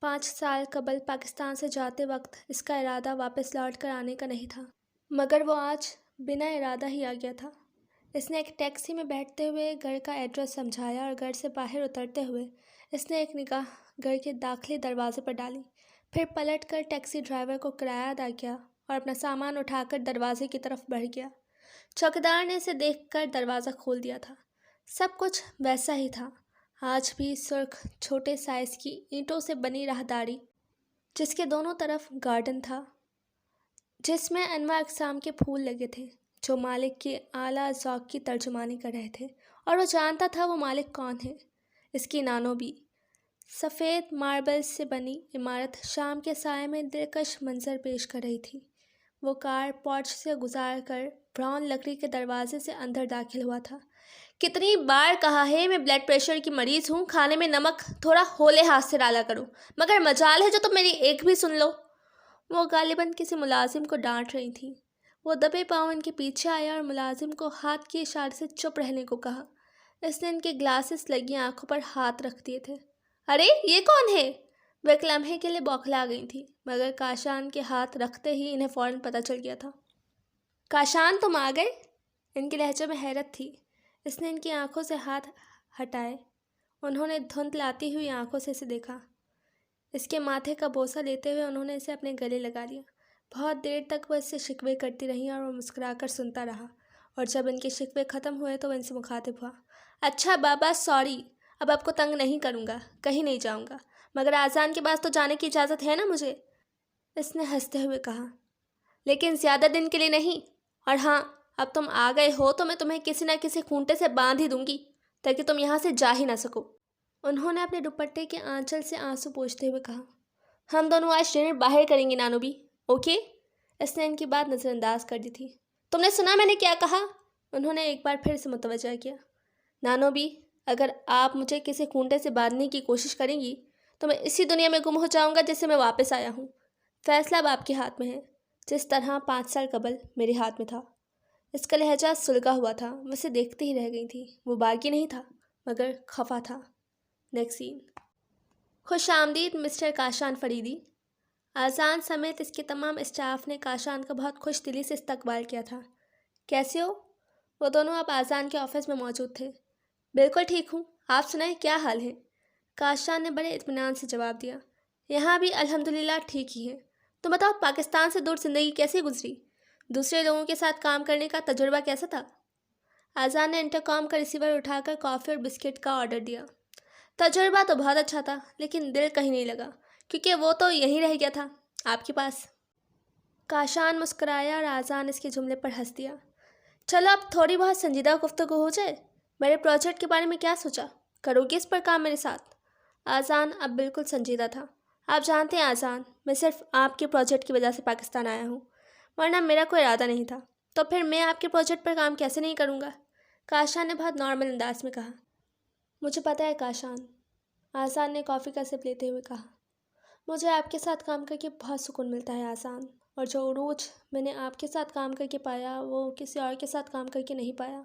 5 سال قبل پاکستان سے جاتے وقت اس کا ارادہ واپس لوٹ کر آنے کا نہیں تھا، مگر وہ آج بنا ارادہ ہی آ گیا تھا۔ اس نے ایک ٹیکسی میں بیٹھتے ہوئے گھر کا ایڈریس سمجھایا اور گھر سے باہر اترتے ہوئے اس نے ایک نگاہ گھر کے داخلی دروازے پر ڈالی، پھر پلٹ کر ٹیکسی ڈرائیور کو کرایہ ادا کیا اور اپنا سامان اٹھا کر دروازے کی طرف بڑھ گیا۔ چوکیدار نے اسے دیکھ کر دروازہ کھول دیا تھا۔ سب کچھ ویسا ہی تھا، آج بھی سرخ چھوٹے سائز کی اینٹوں سے بنی راہداری، جس کے دونوں طرف گارڈن تھا، جس میں انواع اقسام کے پھول لگے تھے جو مالک کی اعلیٰ ذوق کی ترجمانی کر رہے تھے، اور وہ جانتا تھا وہ مالک کون ہے۔ اس کی نانو بھی سفید ماربل سے بنی عمارت شام کے سائے میں دلکش منظر پیش کر رہی تھی۔ وہ کار پورچ سے گزار کر براؤن لکڑی کے دروازے سے اندر داخل ہوا تھا۔ کتنی بار کہا ہے میں بلڈ پریشر کی مریض ہوں، کھانے میں نمک تھوڑا ہولے ہاتھ سے ڈالا کرو، مگر مجال ہے جو تم میری ایک بھی سن لو۔ وہ غالباً کسی ملازم کو ڈانٹ رہی تھیں۔ وہ دبے پاؤں ان کے پیچھے آیا اور ملازم کو ہاتھ کے اشارے سے چپ رہنے کو کہا۔ اس نے ان کے گلاسز لگی آنکھوں پر ہاتھ رکھ دیے تھے۔ ارے یہ کون ہے؟ وہ ایک لمحے کے لیے بوکھلا گئی تھی، مگر کاشان کے ہاتھ رکھتے ہی انہیں فوراً پتہ چل گیا تھا۔ کاشان تم آ گئے؟ ان کے لہجے میں حیرت تھی۔ اس نے ان کی آنکھوں سے ہاتھ ہٹائے۔ انہوں نے دھند لاتی ہوئی آنکھوں سے اسے دیکھا۔ اس کے ماتھے کا بوسہ لیتے ہوئے انہوں نے اسے اپنے گلے لگا لیا۔ بہت دیر تک وہ اس سے شکوے کرتی رہیں اور وہ مسکرا کر سنتا رہا، اور جب ان کے شکوے ختم ہوئے تو وہ ان سے مخاطب ہوا۔ اچھا بابا، سوری، اب آپ کو تنگ نہیں کروں گا، کہیں نہیں جاؤں گا، مگر آذان کے بعد تو جانے کی اجازت ہے نا مجھے؟ اس نے ہنستے ہوئے کہا۔ لیکن زیادہ دن کے لیے نہیں، اور ہاں، اب تم آ گئے ہو تو میں تمہیں کسی نہ کسی خونٹے سے باندھ ہی دوں گی تاکہ تم یہاں سے جا ہی نہ سکو۔ انہوں نے اپنے دوپٹے کے آنچل سے آنسو پوچھتے ہوئے کہا۔ ہم دونوں آج ڈنر باہر کریں گے نانو بھی، اوکے؟ اس نے ان کی بات نظر انداز کر دی تھی۔ تم نے سنا میں نے کیا کہا؟ انہوں نے ایک بار پھر سے متوجہ کیا۔ نانو بھی، اگر آپ مجھے کسی خونٹے سے باندھنے کی کوشش کریں گی تو میں اسی دنیا میں گم ہو جاؤں گا جس سے میں واپس آیا ہوں۔ فیصلہ اب آپ کے ہاتھ میں ہے، جس طرح 5 سال قبل میرے ہاتھ میں تھا۔ اس کا لہجہ سلگا ہوا تھا۔ وہ اسے دیکھتے ہی رہ گئی تھی۔ وہ باغی نہیں تھا، مگر خفا تھا۔ نیکسٹ سین۔ خوش آمدید مسٹر کاشان فریدی۔ آذان سمیت اس کے تمام اسٹاف نے کاشان کا بہت خوش دلی سے استقبال کیا تھا۔ کیسے ہو؟ وہ دونوں اب آذان کے آفس میں موجود تھے۔ بالکل ٹھیک ہوں، آپ سنائیں کیا حال ہے؟ کاشان نے بڑے اطمینان سے جواب دیا۔ یہاں بھی الحمدللہ ٹھیک ہی ہے۔ تو بتاؤ پاکستان سے دور زندگی کیسے گزری؟ دوسرے لوگوں کے ساتھ کام کرنے کا تجربہ کیسا تھا؟ آذان نے انٹرکام کا ریسیور اٹھا کر کافی اور بسکٹ کا آرڈر دیا۔ تجربہ تو بہت اچھا تھا، لیکن دل کہیں نہیں لگا، کیونکہ وہ تو یہیں رہ گیا تھا آپ کے پاس۔ کاشان مسکرایا اور آذان اس کے جملے پر ہنس دیا۔ چلو اب تھوڑی بہت سنجیدہ گفتگو ہو جائے۔ میرے پروجیکٹ کے بارے میں کیا سوچا؟ کرو گے اس پر کام میرے ساتھ؟ آذان اب بالکل سنجیدہ تھا۔ آپ جانتے ہیں آذان، میں صرف آپ کے پروجیکٹ کی وجہ سے پاکستان آیا ہوں، ورنہ میرا کوئی ارادہ نہیں تھا۔ تو پھر میں آپ کے پروجیکٹ پر کام کیسے نہیں کروں گا؟ کاشان نے بہت نارمل انداز میں کہا۔ مجھے پتہ ہے کاشان، آذان نے کافی کا سپ لیتے ہوئے کہا۔ مجھے آپ کے ساتھ کام کر کے بہت سکون ملتا ہے آذان، اور جو عروج میں نے آپ کے ساتھ کام کر کے پایا وہ کسی اور کے ساتھ کام کر کے نہیں پایا۔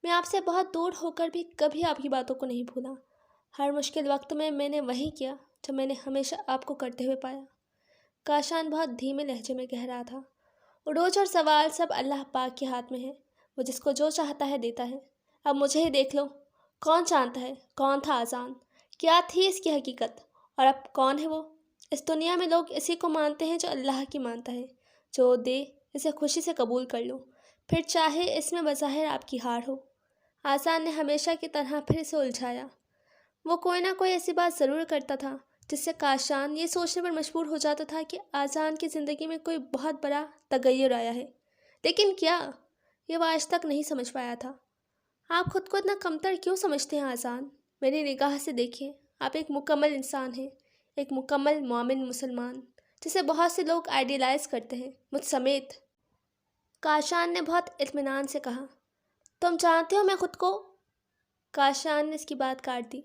میں آپ سے بہت دور ہو کر بھی کبھی آپ کی باتوں کو نہیں بھولا۔ ہر مشکل وقت میں نے وہی کیا جو میں نے ہمیشہ آپ کو کرتے ہوئے پایا۔ کاشان بہت دھیمے لہجے میں کہہ رہا تھا۔ عروج اور سوال سب اللہ پاک کے ہاتھ میں ہے، وہ جس کو جو چاہتا ہے دیتا ہے۔ اب مجھے ہی دیکھ لو، کون جانتا ہے کون تھا آذان، کیا تھی اس کی حقیقت، اور اب کون ہے وہ؟ اس دنیا میں لوگ اسی کو مانتے ہیں جو اللہ کی مانتا ہے۔ جو دے اسے خوشی سے قبول کر لو، پھر چاہے اس میں بظاہر آپ کی ہار ہو۔ آذان نے ہمیشہ کی طرح پھر اسے الجھایا۔ وہ کوئی نہ کوئی ایسی بات ضرور کرتا تھا جس سے کاشان یہ سوچنے پر مجبور ہو جاتا تھا کہ آذان کی زندگی میں کوئی بہت بڑا تغیر آیا ہے، لیکن کیا؟ یہ وہ آج تک نہیں سمجھ پایا تھا۔ آپ خود کو اتنا کمتر کیوں سمجھتے ہیں آذان؟ میری نگاہ سے دیکھیں، آپ ایک مکمل انسان ہیں، ایک مکمل مومن مسلمان، جسے بہت سے لوگ آئیڈیلائز کرتے ہیں، مجھ سمیت۔ کاشان نے بہت اطمینان سے کہا۔ تم جانتے ہو میں خود کو… کاشان نے اس کی بات کاٹ دی۔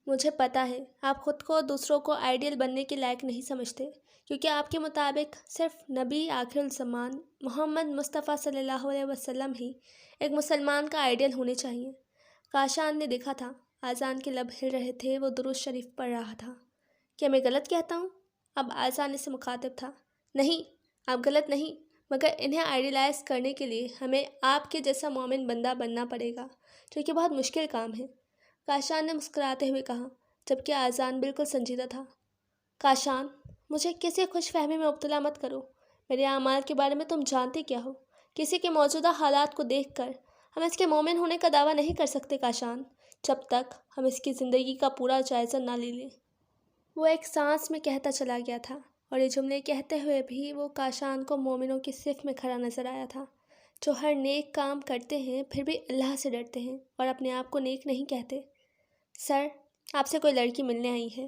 مجھے پتہ ہے آپ خود کو دوسروں کو آئیڈیل بننے کے لائق نہیں سمجھتے، کیونکہ آپ کے مطابق صرف نبی آخر الزمان محمد مصطفیٰ صلی اللہ علیہ وسلم ہی ایک مسلمان کا آئیڈیل ہونے چاہیے۔ کاشان نے دیکھا تھا آذان کے لب ہل رہے تھے، وہ درود شریف پڑھ رہا تھا۔ کیا میں غلط کہتا ہوں؟ اب آذان اس سے مخاطب تھا۔ نہیں، آپ غلط نہیں، مگر انہیں آئیڈیلائز کرنے کے لیے ہمیں آپ کے جیسا مومن بندہ بننا پڑے گا، جو کہ بہت مشکل کام ہے۔ کاشان نے مسکراتے ہوئے کہا، جبکہ آذان بالکل سنجیدہ تھا۔ کاشان، مجھے کسی خوش فہمی میں مبتلا مت کرو۔ میرے اعمال کے بارے میں تم جانتے کیا ہو؟ کسی کے موجودہ حالات کو دیکھ کر ہم اس کے مومن ہونے کا دعویٰ نہیں کر سکتے کاشان، جب تک ہم اس کی زندگی کا پورا جائزہ نہ لے لیں۔ وہ ایک سانس میں کہتا چلا گیا تھا، اور یہ جملے کہتے ہوئے بھی وہ کاشان کو مومنوں کی صف میں کھڑا نظر آیا تھا، جو ہر نیک کام کرتے ہیں پھر بھی اللہ سے ڈرتے ہیں اور اپنے آپ کو نیک نہیں کہتے۔ سر، آپ سے کوئی لڑکی ملنے آئی ہے،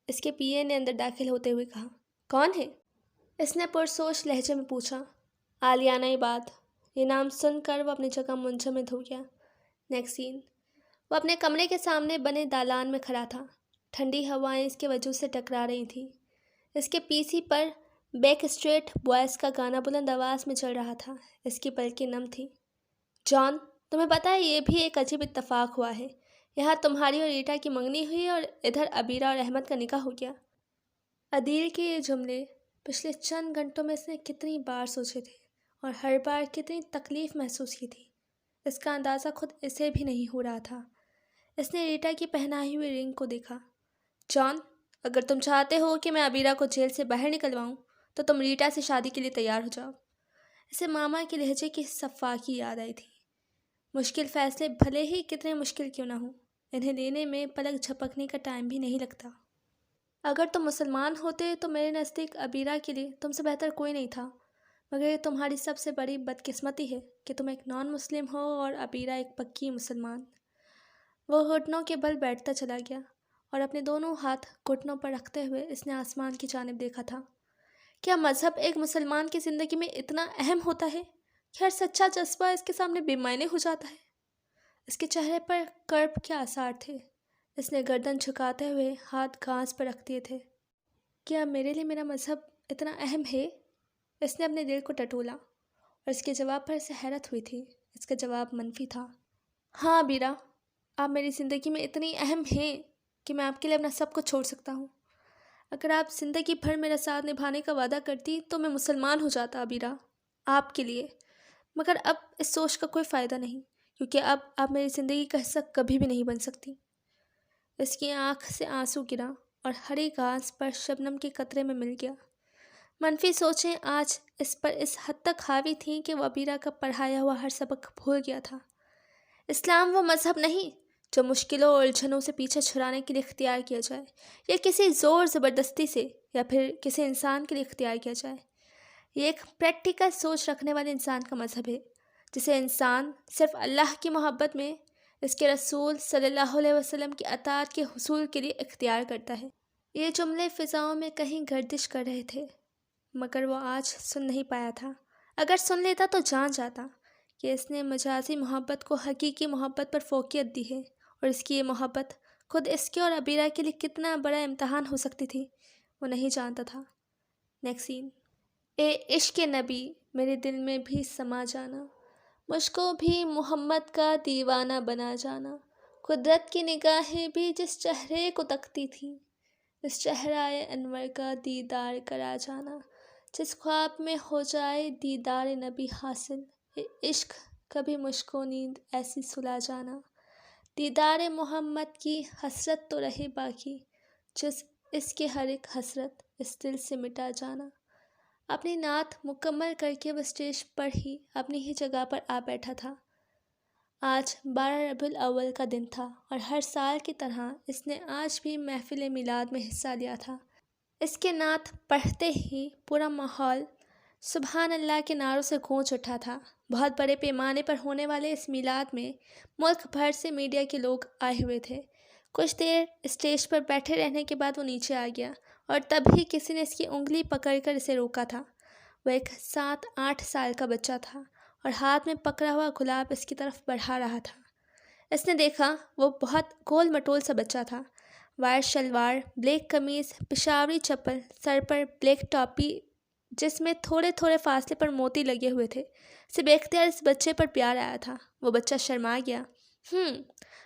اس کے پی اے نے اندر داخل ہوتے ہوئے کہا۔ کون ہے؟ اس نے پرسوچ لہجے میں پوچھا۔ عالیانہ عباد۔ یہ نام سن کر وہ اپنی جگہ منجمد ہو گیا۔ نیکسٹ سین۔ وہ اپنے کمرے کے سامنے بنے دالان میں کھڑا تھا۔ ٹھنڈی ہوائیں اس کے وجود سے ٹکرا رہی تھیں۔ اس کے پی سی پر بیک اسٹریٹ بوائز کا گانا بلند آواز میں چل رہا تھا۔ اس کی پلکیں نم تھیں۔ جان، تمہیں پتہ ہے یہ بھی ایک عجیب اتفاق ہوا ہے۔ یہاں تمہاری اور ریٹا کی منگنی ہوئی اور ادھر عبیرہ اور احمد کا نکاح ہو گیا۔ عدیل کے یہ جملے پچھلے چند گھنٹوں میں اس نے کتنی بار سوچے تھے اور ہر بار کتنی تکلیف محسوس کی تھی، اس کا اندازہ خود اسے بھی نہیں ہو رہا تھا۔ اس نے ریٹا کی پہنائی ہوئی رنگ کو دیکھا۔ جان، اگر تم چاہتے ہو کہ میں عبیرہ کو جیل سے باہر نکلواؤں تو تم ریٹا سے شادی کے لیے تیار ہو جاؤ۔ اسے ماما کے لہجے کی صفاقی یاد آئی تھی۔ مشکل فیصلے بھلے ہی کتنے مشکل کیوں نہ ہوں، انہیں لینے میں پلک جھپکنے کا ٹائم بھی نہیں لگتا۔ اگر تم مسلمان ہوتے تو میرے نزدیک عبیرہ کے لیے تم سے بہتر کوئی نہیں تھا، مگر یہ تمہاری سب سے بڑی بدقسمتی ہے کہ تم ایک نان مسلم ہو اور عبیرہ ایک پکی مسلمان۔ وہ گھٹنوں کے بل بیٹھتا چلا گیا اور اپنے دونوں ہاتھ گھٹنوں پر رکھتے ہوئے اس نے آسمان کی جانب دیکھا تھا۔ کیا مذہب ایک مسلمان کی زندگی میں اتنا اہم ہوتا ہے کہ ہر سچا جذبہ اس کے سامنے بے معنی ہو جاتا ہے؟ اس کے چہرے پر کرب کے آثار تھے۔ اس نے گردن جھکاتے ہوئے ہاتھ گھانس پر رکھ دیے تھے۔ کیا میرے لیے میرا مذہب اتنا اہم ہے؟ اس نے اپنے دل کو ٹٹولا، اور اس کے جواب پر اسے حیرت ہوئی تھی۔ اس کا جواب منفی تھا۔ ہاں عبیرہ، آپ میری زندگی میں اتنی اہم ہیں کہ میں آپ کے لیے اپنا سب کچھ چھوڑ سکتا ہوں۔ اگر آپ زندگی بھر میرا ساتھ نبھانے کا وعدہ کرتی تو میں مسلمان ہو جاتا عبیرہ، آپ کے لیے۔ مگر اب اس سوچ کا کوئی فائدہ نہیں، کیونکہ اب آپ میری زندگی کا حصہ کبھی بھی نہیں بن سکتی۔ اس کی آنکھ سے آنسو گرا اور ہری گھاس پر شبنم کے قطرے میں مل گیا۔ منفی سوچیں آج اس پر اس حد تک حاوی تھیں کہ وہ عبیرہ کا پڑھایا ہوا ہر سبق بھول گیا تھا۔ اسلام وہ مذہب نہیں جو مشکلوں اور الجھنوں سے پیچھے چھڑانے کے لیے اختیار کیا جائے، یا کسی زور زبردستی سے، یا پھر کسی انسان کے لیے اختیار کیا جائے۔ یہ ایک پریکٹیکل سوچ رکھنے والے انسان کا مذہب ہے، جسے انسان صرف اللہ کی محبت میں اس کے رسول صلی اللہ علیہ وسلم کی اطاعت کے حصول کے لیے اختیار کرتا ہے۔ یہ جملے فضاؤں میں کہیں گردش کر رہے تھے، مگر وہ آج سن نہیں پایا تھا۔ اگر سن لیتا تو جان جاتا کہ اس نے مجازی محبت کو حقیقی محبت پر فوقیت دی ہے، اور اس کی یہ محبت خود اس کے اور عبیرہ کے لیے کتنا بڑا امتحان ہو سکتی تھی، وہ نہیں جانتا تھا۔ نیکسٹ سین۔ اے عشق نبی میرے دل میں بھی سما جانا، مجھ کو بھی محمد کا دیوانہ بنا جانا، قدرت کی نگاہیں بھی جس چہرے کو تکتی تھیں، اس چہرۂ انور کا دیدار کرا جانا، جس خواب میں ہو جائے دیدار نبی حاصل، اے عشق کبھی مجھ کو نیند ایسی سلا جانا، دیدار محمد کی حسرت تو رہے باقی، جس اس کے ہر ایک حسرت اس دل سے مٹا جانا۔ اپنی نعت مکمل کر کے وہ اسٹیج پر ہی اپنی ہی جگہ پر آ بیٹھا تھا۔ آج 12 ربیع الاول کا دن تھا، اور ہر سال کی طرح اس نے آج بھی محفل میلاد میں حصہ لیا تھا۔ اس کے نعت پڑھتے ہی پورا ماحول سبحان اللہ کے نعروں سے گونج اٹھا تھا۔ بہت بڑے پیمانے پر ہونے والے اس میلاد میں ملک بھر سے میڈیا کے لوگ آئے ہوئے تھے۔ کچھ دیر اسٹیج پر بیٹھے رہنے کے بعد وہ نیچے آ گیا، اور تبھی کسی نے اس کی انگلی پکڑ کر اسے روکا تھا۔ وہ ایک 7-8 سال کا بچہ تھا، اور ہاتھ میں پکڑا ہوا گلاب اس کی طرف بڑھا رہا تھا۔ اس نے دیکھا وہ بہت گول مٹول سا بچہ تھا، وائٹ شلوار، بلیک قمیض، پشاوری چپل، سر پر بلیک ٹوپی جس میں تھوڑے تھوڑے فاصلے پر موتی لگے ہوئے تھے۔ اسے بے اختیار اس بچے پر پیار آیا تھا۔ وہ بچہ شرما گیا۔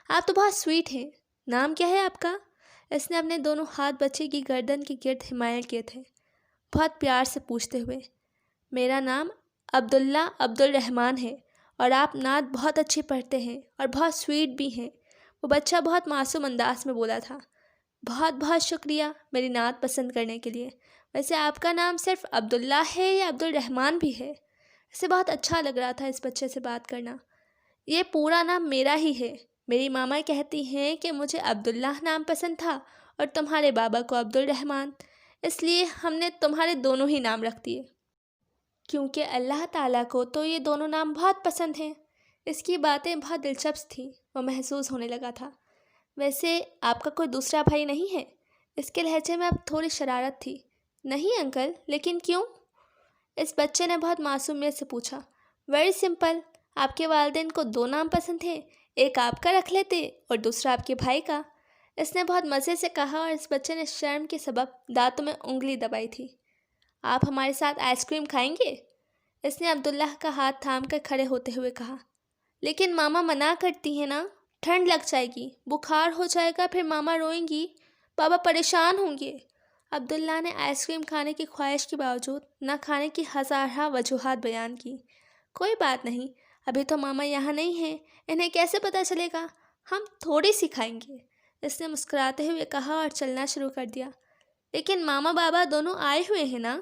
آپ تو بہت سویٹ ہیں، نام کیا ہے آپ کا؟ اس نے اپنے دونوں ہاتھ بچے کی گردن کے گرد حمایل کیے تھے، بہت پیار سے پوچھتے ہوئے۔ میرا نام عبداللہ عبد الرحمن ہے، اور آپ نعت بہت اچھی پڑھتے ہیں اور بہت سویٹ بھی ہیں، وہ بچہ بہت معصوم انداز میں بولا تھا۔ بہت بہت شکریہ میری نعت پسند کرنے کے لیے۔ ویسے آپ کا نام صرف عبداللہ ہے یا عبد الرحمن بھی ہے؟ اسے بہت اچھا لگ رہا تھا اس بچے سے بات کرنا۔ یہ پورا نام میرا ہی ہے، میری ماما کہتی ہیں کہ مجھے عبداللہ نام پسند تھا اور تمہارے بابا کو عبد الرحمن، اس لیے ہم نے تمہارے دونوں ہی نام رکھ دیے، کیونکہ اللہ تعالیٰ کو تو یہ دونوں نام بہت پسند ہیں۔ اس کی باتیں بہت دلچسپ تھیں، وہ محسوس ہونے لگا تھا۔ ویسے آپ کا کوئی دوسرا بھائی نہیں ہے؟ اس کے لہجے میں اب تھوڑی شرارت تھی۔ نہیں انکل، لیکن کیوں؟ اس بچے نے بہت معصومیت سے پوچھا۔ ویری سمپل، آپ کے والدین کو 2 نام پسند ہیں، ایک آپ کا رکھ لیتے اور دوسرا آپ کے بھائی کا۔ اس نے بہت مزے سے کہا، اور اس بچے نے شرم کے سبب دانتوں میں انگلی دبائی تھی۔ آپ ہمارے ساتھ آئس کریم کھائیں گے؟ اس نے عبداللہ کا ہاتھ تھام کر کھڑے ہوتے ہوئے کہا۔ لیکن ماما منع کرتی ہیں نا، ٹھنڈ لگ جائے گی، بخار ہو جائے گا، پھر ماما روئیں گی، بابا پریشان ہوں گے۔ عبداللہ نے آئس کریم کھانے کی خواہش کے باوجود نہ کھانے کی ہزارہ وجوہات بیان کی۔ کوئی بات نہیں، ابھی تو ماما یہاں نہیں ہیں، انہیں کیسے پتہ چلے گا، ہم تھوڑی سی کھائیں گے، اس نے مسکراتے ہوئے کہا اور چلنا شروع کر دیا۔ لیکن ماما بابا دونوں آئے ہوئے ہیں نا؟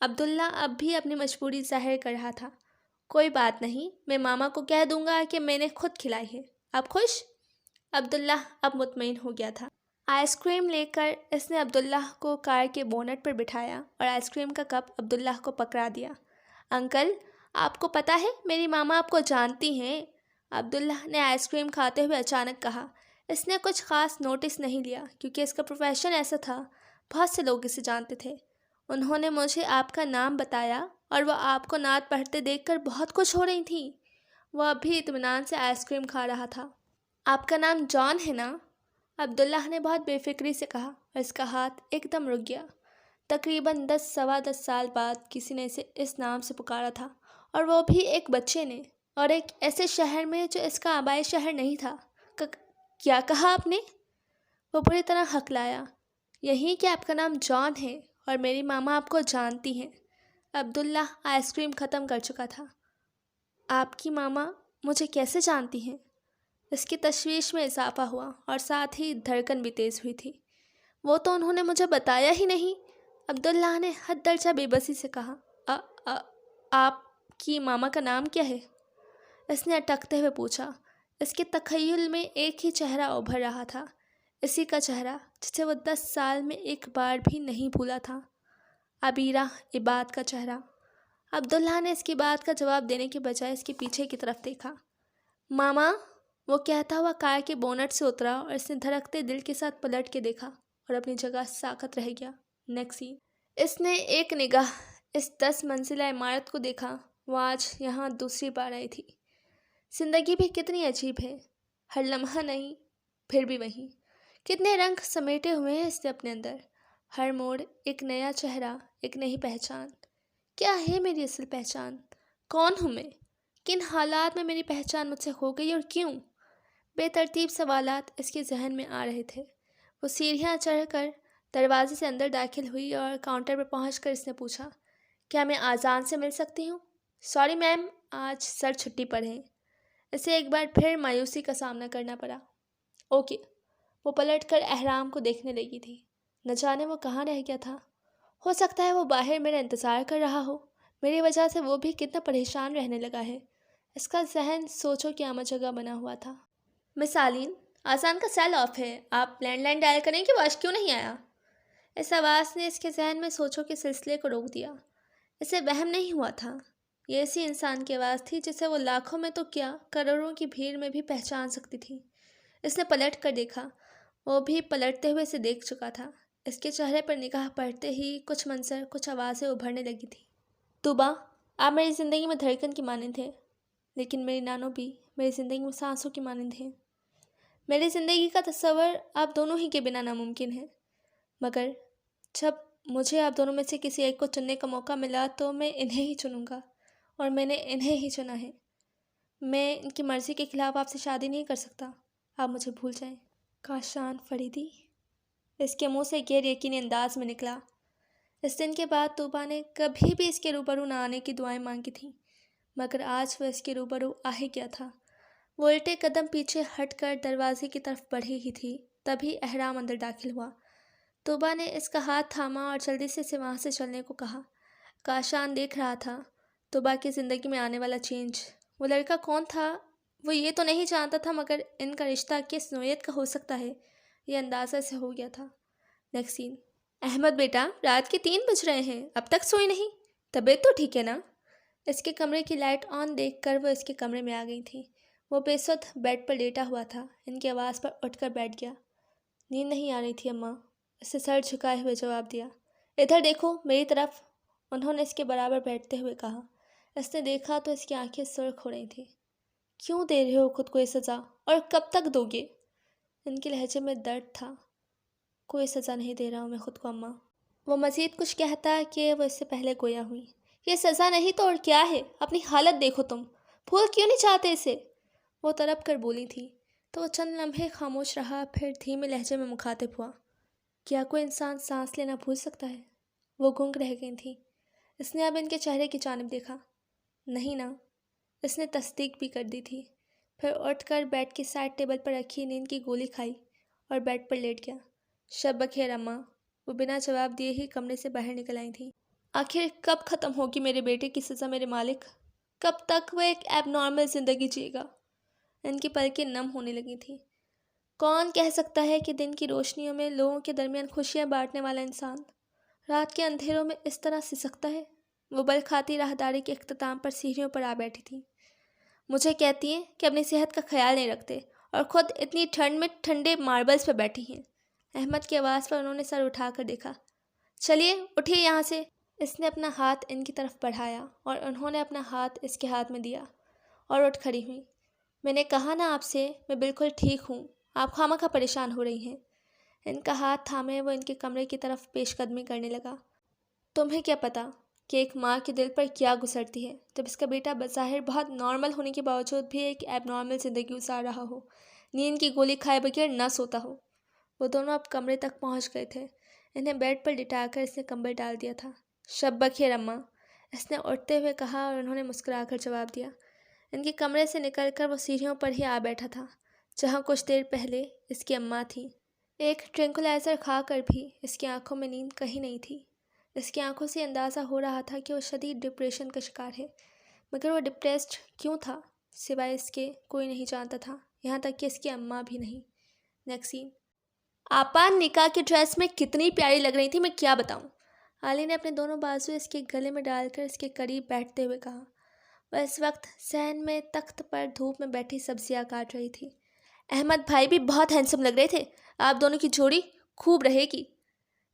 عبداللہ اب بھی اپنی مجبوری ظاہر کر رہا تھا۔ کوئی بات نہیں، میں ماما کو کہہ دوں گا کہ میں نے خود کھلائی ہے، آپ خوش؟ عبداللہ اب مطمئن ہو گیا تھا۔ آئس کریم لے کر اس نے عبداللہ کو کار کے بونٹ پر بٹھایا اور آئس کریم کا کپ عبداللہ کو پکڑا دیا۔ انکل، آپ کو پتہ ہے میری ماما آپ کو جانتی ہیں؟ عبداللہ نے آئس کریم کھاتے ہوئے اچانک کہا۔ اس نے کچھ خاص نوٹس نہیں لیا، کیونکہ اس کا پروفیشن ایسا تھا، بہت سے لوگ اسے جانتے تھے۔ انہوں نے مجھے آپ کا نام بتایا، اور وہ آپ کو نعت پڑھتے دیکھ کر بہت خوش ہو رہی تھیں۔ وہ اب بھی اطمینان سے آئس کریم کھا رہا تھا۔ آپ کا نام جان ہے نا؟ عبداللہ نے بہت بے فکری سے کہا، اور اس کا ہاتھ ایک دم رک گیا۔ تقریباً 10-10.25 سال بعد کسی نے اسے اس نام سے پکارا تھا، اور وہ بھی ایک بچے نے، اور ایک ایسے شہر میں جو اس کا آبائی شہر نہیں تھا۔ کیا کہا آپ نے؟ وہ بری طرح ہکلایا۔ یہی کہ آپ کا نام جان ہے، اور میری ماما آپ کو جانتی ہیں۔ عبداللہ آئس کریم ختم کر چکا تھا۔ آپ کی ماما مجھے کیسے جانتی ہیں؟ اس کی تشویش میں اضافہ ہوا، اور ساتھ ہی دھڑکن بھی تیز ہوئی تھی۔ وہ تو انہوں نے مجھے بتایا ہی نہیں۔ عبداللہ نے حد درجہ بے بسی سے کہا۔ آپ کی ماما کا نام کیا ہے؟ اس نے اٹکتے ہوئے پوچھا۔ اس کے تخیل میں ایک ہی چہرہ ابھر رہا تھا، اسی کا چہرہ جسے وہ 10 سال میں ایک بار بھی نہیں بھولا تھا، عبیرہ عباد کا چہرہ۔ عبداللہ نے اس کی بات کا جواب دینے کے بجائے اس کے پیچھے کی طرف دیکھا۔ ماما، وہ کہتا ہوا کار کے بونٹ سے اترا اور اس نے دھڑکتے دل کے ساتھ پلٹ کے دیکھا اور اپنی جگہ ساکت رہ گیا۔ نیکسٹ سین۔ اس نے ایک نگاہ اس 10 منزلہ عمارت کو دیکھا۔ وہ آج یہاں دوسری بار آئی تھی۔ زندگی بھی کتنی عجیب ہے، ہر لمحہ نہیں پھر بھی وہیں۔ کتنے رنگ سمیٹے ہوئے ہیں اس نے اپنے اندر، ہر موڑ ایک نیا چہرہ، ایک نئی پہچان۔ کیا ہے میری اصل پہچان؟ کون ہوں میں؟ کن حالات میں میری پہچان مجھ سے کھو گئی اور کیوں؟ بے ترتیب سوالات اس کے ذہن میں آ رہے تھے۔ وہ سیڑھیاں چڑھ کر دروازے سے اندر داخل ہوئی اور کاؤنٹر پر پہنچ کر اس نے پوچھا، کیا میں آذان سے مل سکتی ہوں؟ سوری میم، آج سر چھٹی پر ہیں۔ اسے ایک بار پھر مایوسی کا سامنا کرنا پڑا۔ اوکے۔ وہ پلٹ کر احرام کو دیکھنے لگی تھی۔ نہ جانے وہ کہاں رہ گیا تھا۔ ہو سکتا ہے وہ باہر میرا انتظار کر رہا ہو، میری وجہ سے وہ بھی کتنا پریشان رہنے لگا ہے۔ اس کا ذہن سوچوں کی آمد جگہ بنا ہوا تھا۔ مس آلین، آذان کا سیل آف ہے، آپ لینڈ لائن ڈائل کریں کہ وہ آج کیوں نہیں آیا؟ اس آواز نے اس کے ذہن میں سوچوں کے سلسلے کو روک دیا۔ اسے وہم نہیں ہوا تھا، یہ ایسی انسان کی آواز تھی جسے وہ لاکھوں میں تو کیا کروڑوں کی بھیڑ میں بھی پہچان سکتی تھی۔ اس نے پلٹ کر دیکھا، وہ بھی پلٹتے ہوئے اسے دیکھ چکا تھا۔ اس کے چہرے پر نگاہ پڑتے ہی کچھ منظر، کچھ آوازیں ابھرنے لگی تھی۔ طوبہ، آپ میری زندگی میں دھڑکن کی مانند ہیں، لیکن میری نانو بھی میری زندگی میں سانسوں کی مانند ہیں۔ میری زندگی کا تصور آپ دونوں ہی کے بنا ناممکن ہے، مگر جب مجھے آپ دونوں میں سے کسی ایک کو چننے کا موقع ملا تو میں انہیں ہی چنوں گا، اور میں نے انہیں ہی چنا ہے۔ میں ان کی مرضی کے خلاف آپ سے شادی نہیں کر سکتا، آپ مجھے بھول جائیں۔ کاشان فریدی، اس کے منہ سے غیر یقینی انداز میں نکلا۔ اس دن کے بعد طوبہ نے کبھی بھی اس کے روبرو نہ آنے کی دعائیں مانگی تھیں، مگر آج وہ اس کے روبرو آ ہی گیا تھا۔ وہ الٹے قدم پیچھے ہٹ کر دروازے کی طرف بڑھی ہی تھی، تبھی احرام اندر داخل ہوا۔ طوبہ نے اس کا ہاتھ تھاما اور جلدی سے وہاں سے چلنے کو کہا۔ کاشان دیکھ رہا تھا طوبہ کی زندگی میں آنے والا چینج۔ وہ لڑکا کون تھا وہ یہ تو نہیں جانتا تھا، مگر ان کا رشتہ کس نوعیت کا ہو سکتا ہے یہ اندازہ سے ہو گیا تھا۔ نیکسٹ سین۔ احمد بیٹا، رات کے 3 بج رہے ہیں، اب تک سوئی نہیں؟ طبیعت تو ٹھیک ہے نا؟ اس کے کمرے کی لائٹ آن دیکھ کر وہ اس کے کمرے میں آ گئی تھی۔ وہ بے سدھ بیڈ پر لیٹا ہوا تھا۔ ان کی آواز پر اٹھ کر بیٹھ گیا۔ نیند نہیں آ رہی تھی اماں، اس نے سر جھکائے ہوئے جواب دیا۔ ادھر دیکھو میری طرف، انہوں نے اس کے برابر بیٹھتے ہوئے کہا۔ اس نے دیکھا تو اس کی آنکھیں سرخ ہو رہی تھیں۔ کیوں دے رہے ہو خود کو یہ سزا، اور کب تک دو گے؟ ان کے لہجے میں درد تھا۔ کوئی سزا نہیں دے رہا ہوں میں خود کو اماں۔ وہ مزید کچھ کہتا کہ وہ اس سے پہلے گویا ہوئی۔ یہ سزا نہیں تو اور کیا ہے؟ اپنی حالت دیکھو تم، بھول کیوں نہیں چاہتے اسے؟ وہ تڑپ کر بولی تھی تو وہ چند لمحے خاموش رہا، پھر دھیمے لہجے میں مخاطب ہوا۔ کیا کوئی انسان سانس لینا بھول سکتا ہے؟ وہ گنگ رہ گئی تھی۔ اس نے اب ان کے چہرے کی جانب دیکھا۔ نہیں نا، اس نے تصدیق بھی کر دی تھی۔ پھر اٹھ کر بیڈ کی سائڈ ٹیبل پر رکھی نیند کی گولی کھائی اور بیڈ پر لیٹ گیا۔ شب بخیر اماں، وہ بنا جواب دیے ہی کمرے سے باہر نکل آئی تھی۔ آخر کب ختم ہوگی میرے بیٹے کی سزا میرے مالک؟ کب تک وہ ایک ایب نارمل زندگی جیے گا؟ ان کی پلکیں نم ہونے لگی تھیں۔ کون کہہ سکتا ہے کہ دن کی روشنیوں میں لوگوں کے درمیان خوشیاں بانٹنے والا انسان رات کے اندھیروں میں اس طرح سسکتا ہے؟ وہ بل کھاتی راہداری کے اختتام پر سیڑھیوں پر آ بیٹھی تھی۔ مجھے کہتی ہیں کہ اپنی صحت کا خیال نہیں رکھتے، اور خود اتنی ٹھنڈ میں ٹھنڈے ماربلز پہ بیٹھی ہیں۔ احمد کی آواز پر انہوں نے سر اٹھا کر دیکھا۔ چلیے اٹھیے یہاں سے۔ اس نے اپنا ہاتھ ان کی طرف بڑھایا اور انہوں نے اپنا ہاتھ اس کے ہاتھ میں دیا اور اٹھ کھڑی ہوئی۔ میں نے کہا نا آپ سے، میں بالکل ٹھیک ہوں، آپ خواہ پریشان ہو رہی ہیں۔ ان کا ہاتھ تھامے وہ ان کے کمرے کی طرف پیش قدمی کرنے لگا۔ تمہیں کیا پتا کہ ایک ماں کے دل پر کیا گزرتی ہے جب اس کا بیٹا بظاہر بہت نارمل ہونے کے باوجود بھی ایک ایب نارمل زندگی گزار رہا ہو، نیند کی گولی کھائے بغیر نہ سوتا ہو۔ وہ دونوں اب کمرے تک پہنچ گئے تھے۔ انہیں بیڈ پر لٹا کر اس نے کمبل ڈال دیا تھا۔ شب بخیر اماں، اس نے اٹھتے ہوئے کہا اور انہوں نے مسکرا کر جواب دیا۔ ان کے کمرے سے نکل کر وہ سیڑھیوں پر ہی آ بیٹھا تھا جہاں کچھ دیر پہلے اس کی اماں تھیں۔ ایک ٹرینکولائزر کھا کر بھی اس کی آنکھوں میں نیند کہیں نہیں تھی۔ اس کی آنکھوں سے اندازہ ہو رہا تھا کہ وہ شدید ڈپریشن کا شکار ہے، مگر وہ ڈپریسڈ کیوں تھا سوائے اس کے کوئی نہیں جانتا تھا، یہاں تک کہ اس کی اماں بھی نہیں۔ نیکسٹ سین۔ آپا نکاح کی ڈریس میں کتنی پیاری لگ رہی تھی، میں کیا بتاؤں۔ علی نے اپنے دونوں بازو اس کے گلے میں ڈال کر اس کے قریب بیٹھتے ہوئے کہا۔ وہ اس وقت صحن میں تخت پر دھوپ میں بیٹھی سبزیاں کاٹ رہی تھی۔ احمد بھائی بھی بہت ہینسم لگ رہے تھے، آپ دونوں کی جوڑی خوب رہے گی۔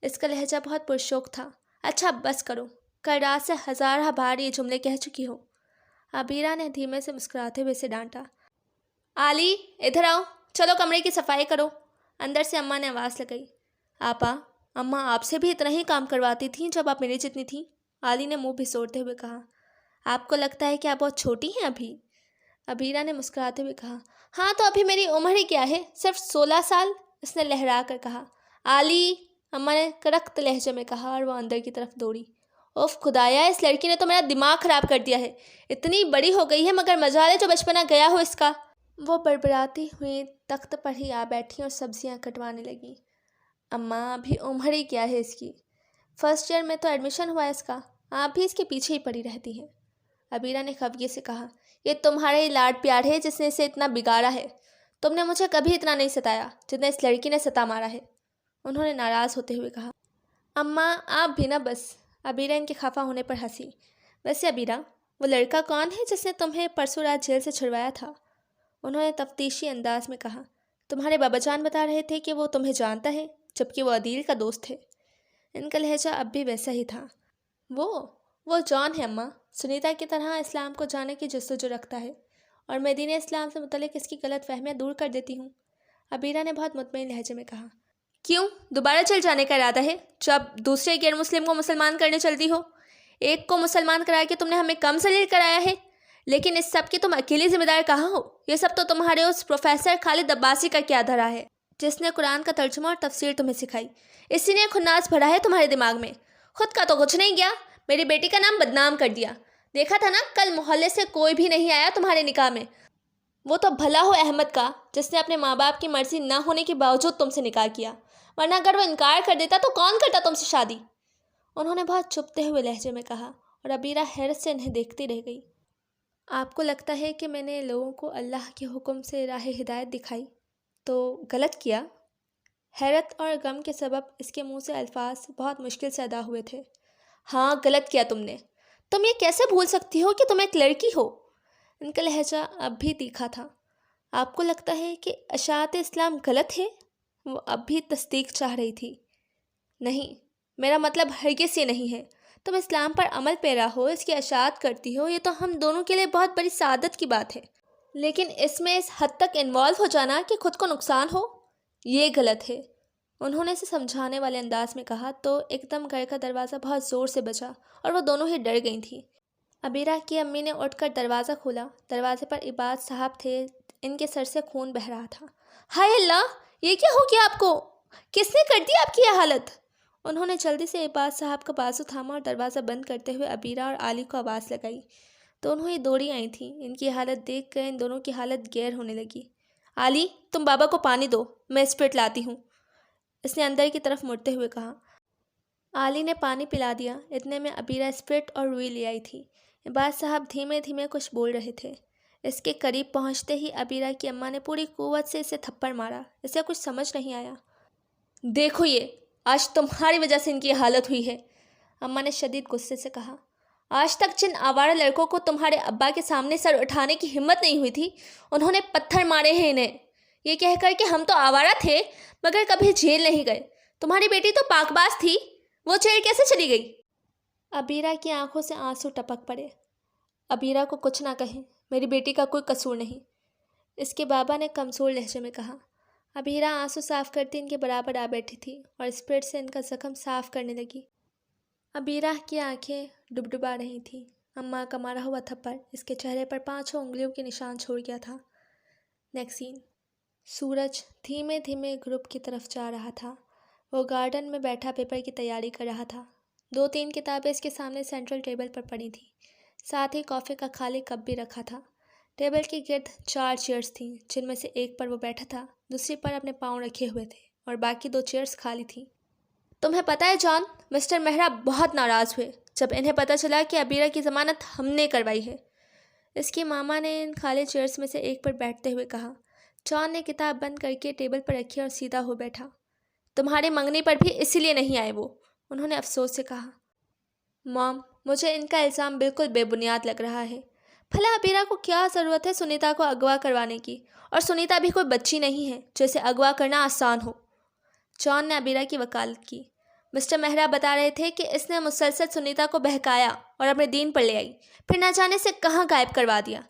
اس کا لہجہ بہت پرشوق تھا۔ اچھا بس کرو، کل رات سے ہزارہ بار یہ جملے کہہ چکی ہو۔ عبیرہ نے دھیمے سے مسکراتے ہوئے اسے ڈانٹا۔ علی ادھر آؤ، چلو کمرے کی صفائی کرو، اندر سے اماں نے آواز لگائی۔ آپا، اماں آپ سے بھی اتنا ہی کام کرواتی تھیں جب آپ میری جتنی تھیں، علی نے منہ بھسوڑتے ہوئے کہا۔ آپ کو لگتا ہے کہ آپ بہت چھوٹی ہیں ابھی؟ عبیرہ نے مسکراتے ہوئے کہا۔ ہاں تو ابھی میری عمر ہی کیا ہے، صرف 16 سال، اس نے لہرا کر کہا۔ علی، اماں نے کرخت لہجے میں کہا اور وہ اندر کی طرف دوڑی۔ اوف خدایا، اس لڑکی نے تو میرا دماغ خراب کر دیا ہے، اتنی بڑی ہو گئی ہے مگر مجال ہے جو بچپنا گیا ہو اس کا۔ وہ بڑبڑاتی ہوئی تخت پر ہی آ بیٹھی اور سبزیاں کٹوانے لگی۔ اماں ابھی عمر ہی کیا ہے اس کی، فرسٹ ایئر میں تو ایڈمیشن ہوا ہے اس کا، آپ بھی اس کے پیچھے ہی پڑی رہتی ہیں۔ عبیرہ نے خفگی سے کہا۔ یہ تمہارے لاڈ پیار ہے جس نے اسے اتنا بگاڑا ہے، تم نے مجھے کبھی اتنا نہیں ستایا جتنا اس لڑکی نے ستا مارا ہے، انہوں نے ناراض ہوتے ہوئے کہا۔ اماں آپ بھی نہ بس، عبیرہ ان کے خفا ہونے پر ہنسی۔ ویسے عبیرہ، وہ لڑکا کون ہے جس نے تمہیں پرسوں رات جیل سے چھڑوایا تھا؟ انہوں نے تفتیشی انداز میں کہا۔ تمہارے بابا جان بتا رہے تھے کہ وہ تمہیں جانتا ہے، جبکہ وہ عدیل کا دوست ہے۔ ان کا لہجہ اب بھی ویسا ہی تھا۔ وہ جان ہے اماں، سنیتا کی طرح اسلام کو جانے کی جستجو رکھتا ہے، اور میں دین اسلام سے متعلق اس کی غلط فہمیاں دور کر دیتی ہوں۔ عبیرہ نے بہت مطمئن لہجے میں کہا۔ کیوں دوبارہ چل جانے کا ارادہ ہے، جب دوسرے غیر مسلم کو مسلمان کرنے چلتی ہو؟ ایک کو مسلمان کرا کے تم نے ہمیں کم ذلیل کرایا ہے، لیکن اس سب کی تم اکیلی ذمہ دار کہاں ہو؟ یہ سب تو تمہارے اس پروفیسر خالد عباسی کا کیا دھرا ہے، جس نے قرآن کا ترجمہ اور تفسیر تمہیں سکھائی، اسی نے خناس بھرا ہے تمہارے دماغ میں، خود کا تو کچھ نہیں گیا، میری بیٹی کا نام بدنام کر دیا۔ دیکھا تھا نا، کل محلے سے کوئی بھی نہیں آیا تمہارے نکاح میں۔ وہ تو بھلا ہو احمد کا جس نے اپنے ماں باپ کی مرضی نہ ہونے کے باوجود تم سے نکاح کیا، ورنہ اگر وہ انکار کر دیتا تو کون کرتا تم سے شادی؟ انہوں نے بہت چپتے ہوئے لہجے میں کہا، اور عبیرہ حیرت سے انہیں دیکھتی رہ گئی۔ آپ کو لگتا ہے کہ میں نے لوگوں کو اللہ کے حکم سے راہ ہدایت دکھائی تو غلط کیا؟ حیرت اور غم کے سبب اس کے منہ سے الفاظ بہت مشکل سے ادا ہوئے تھے۔ ہاں غلط کیا تم نے، تم یہ کیسے بھول سکتی ہو کہ تم ایک لڑکی ہو؟ ان کا لہجہ اب بھی تیکھا تھا۔ آپ کو لگتا ہے کہ اشاعت اسلام غلط ہے؟ وہ اب بھی تصدیق چاہ رہی تھی۔ نہیں، میرا مطلب ہرگز یہ نہیں ہے، تم اسلام پر عمل پیرا ہو، اس کی اشاعت کرتی ہو، یہ تو ہم دونوں کے لیے بہت بڑی سعادت کی بات ہے، لیکن اس میں اس حد تک انوالو ہو جانا کہ خود کو نقصان ہو، یہ غلط ہے۔ انہوں نے اسے سمجھانے والے انداز میں کہا تو ایک دم گھر کا دروازہ بہت زور سے بجا اور وہ دونوں ہی ڈر گئی تھیں۔ عبیرہ کی امی نے اٹھ کر دروازہ کھولا، دروازے پر عباد صاحب تھے، ان کے سر سے خون بہہ رہا تھا۔ ہائے اللہ، یہ کیا ہو گیا آپ کو؟ کس نے کر دی آپ کی یہ حالت؟ انہوں نے جلدی سے عباد صاحب کا بازو تھاما اور دروازہ بند کرتے ہوئے عبیرہ اور علی کو آواز لگائی۔ دونوں ہی دوڑی آئی تھیں، ان کی حالت دیکھ کر ان دونوں کی حالت غیر ہونے لگی۔ علی تم بابا کو پانی دو، میں اسپرٹ لاتی ہوں، اس نے اندر کی طرف مڑتے ہوئے کہا۔ علی نے پانی پلا دیا، اتنے میں عبیرہ اسپرٹ اور روئی لے آئی تھی۔ عباد صاحب دھیمے دھیمے کچھ بول رہے تھے۔ اس کے قریب پہنچتے ہی عبیرہ کی اماں نے پوری قوت سے اسے تھپڑ مارا، اسے کچھ سمجھ نہیں آیا۔ دیکھو یہ، آج تمہاری وجہ سے ان کی حالت ہوئی ہے، اماں نے شدید غصے سے کہا۔ آج تک جن آوارہ لڑکوں کو تمہارے ابا کے سامنے سر اٹھانے کی ہمت نہیں ہوئی تھی، انہوں نے پتھر مارے ہیں انہیں، یہ کہہ کر کہ ہم تو آوارہ تھے مگر کبھی جیل نہیں گئے۔ تمہاری بیٹی تو پاک باز تھی، وہ جیل کیسے چلی گئی؟ عبیرہ کی آنکھوں سے آنسو ٹپک پڑے۔ عبیرہ کو کچھ نہ کہیں، میری بیٹی کا کوئی قصور نہیں، اس کے بابا نے کمزور لہجے میں کہا۔ عبیرہ آنسو صاف کرتی ان کے برابر آ بیٹھی تھی اور اسپرٹ سے ان کا زخم صاف کرنے لگی۔ عبیرہ کی آنکھیں ڈبڈبا رہی تھیں۔ اماں کا مارا ہوا تھپڑ اس کے چہرے پر 5 انگلیوں کے نشان چھوڑ گیا تھا۔ نیکسٹ سین۔ سورج دھیمے دھیمے غروب کی طرف جا رہا تھا۔ وہ گارڈن میں بیٹھا پیپر کی تیاری کر رہا تھا۔ 2-3 کتابیں اس کے سامنے سینٹرل ٹیبل پر پڑی تھیں، ساتھ ہی کافی کا خالی کپ بھی رکھا تھا۔ ٹیبل کے گرد 4 چیئرز تھیں، جن میں سے ایک پر وہ بیٹھا تھا، دوسری پر اپنے پاؤں رکھے ہوئے تھے اور باقی 2 چیئرز خالی تھیں۔ تمہیں پتہ ہے جان، مسٹر مہرا بہت ناراض ہوئے جب انہیں پتہ چلا کہ ابیرہ کی ضمانت ہم نے کروائی ہے۔ اس کی ماما نے ان خالی چیئرز میں سے ایک پر بیٹھتے ہوئے کہا۔ جان نے کتاب بند کر کے ٹیبل پر رکھی اور سیدھا ہو بیٹھا۔ تمہاری منگنی پر بھی اسی لیے نہیں آئے وہ، انہوں نے افسوس سے کہا۔ مام، مجھے ان کا الزام بالکل بے بنیاد لگ رہا ہے۔ بھلا ابیرہ کو کیا ضرورت ہے سنیتا کو اغوا کروانے کی، اور سنیتا بھی کوئی بچی نہیں ہے جو اسے اغوا کرنا آسان ہو۔ جان نے ابیرہ کی وکالت کی۔ مسٹر مہرا بتا رہے تھے کہ اس نے مسلسل سنیتا کو بہکایا اور اپنے دین پر لے آئی، پھر نہ جانے سے کہاں غائب کروا دیا۔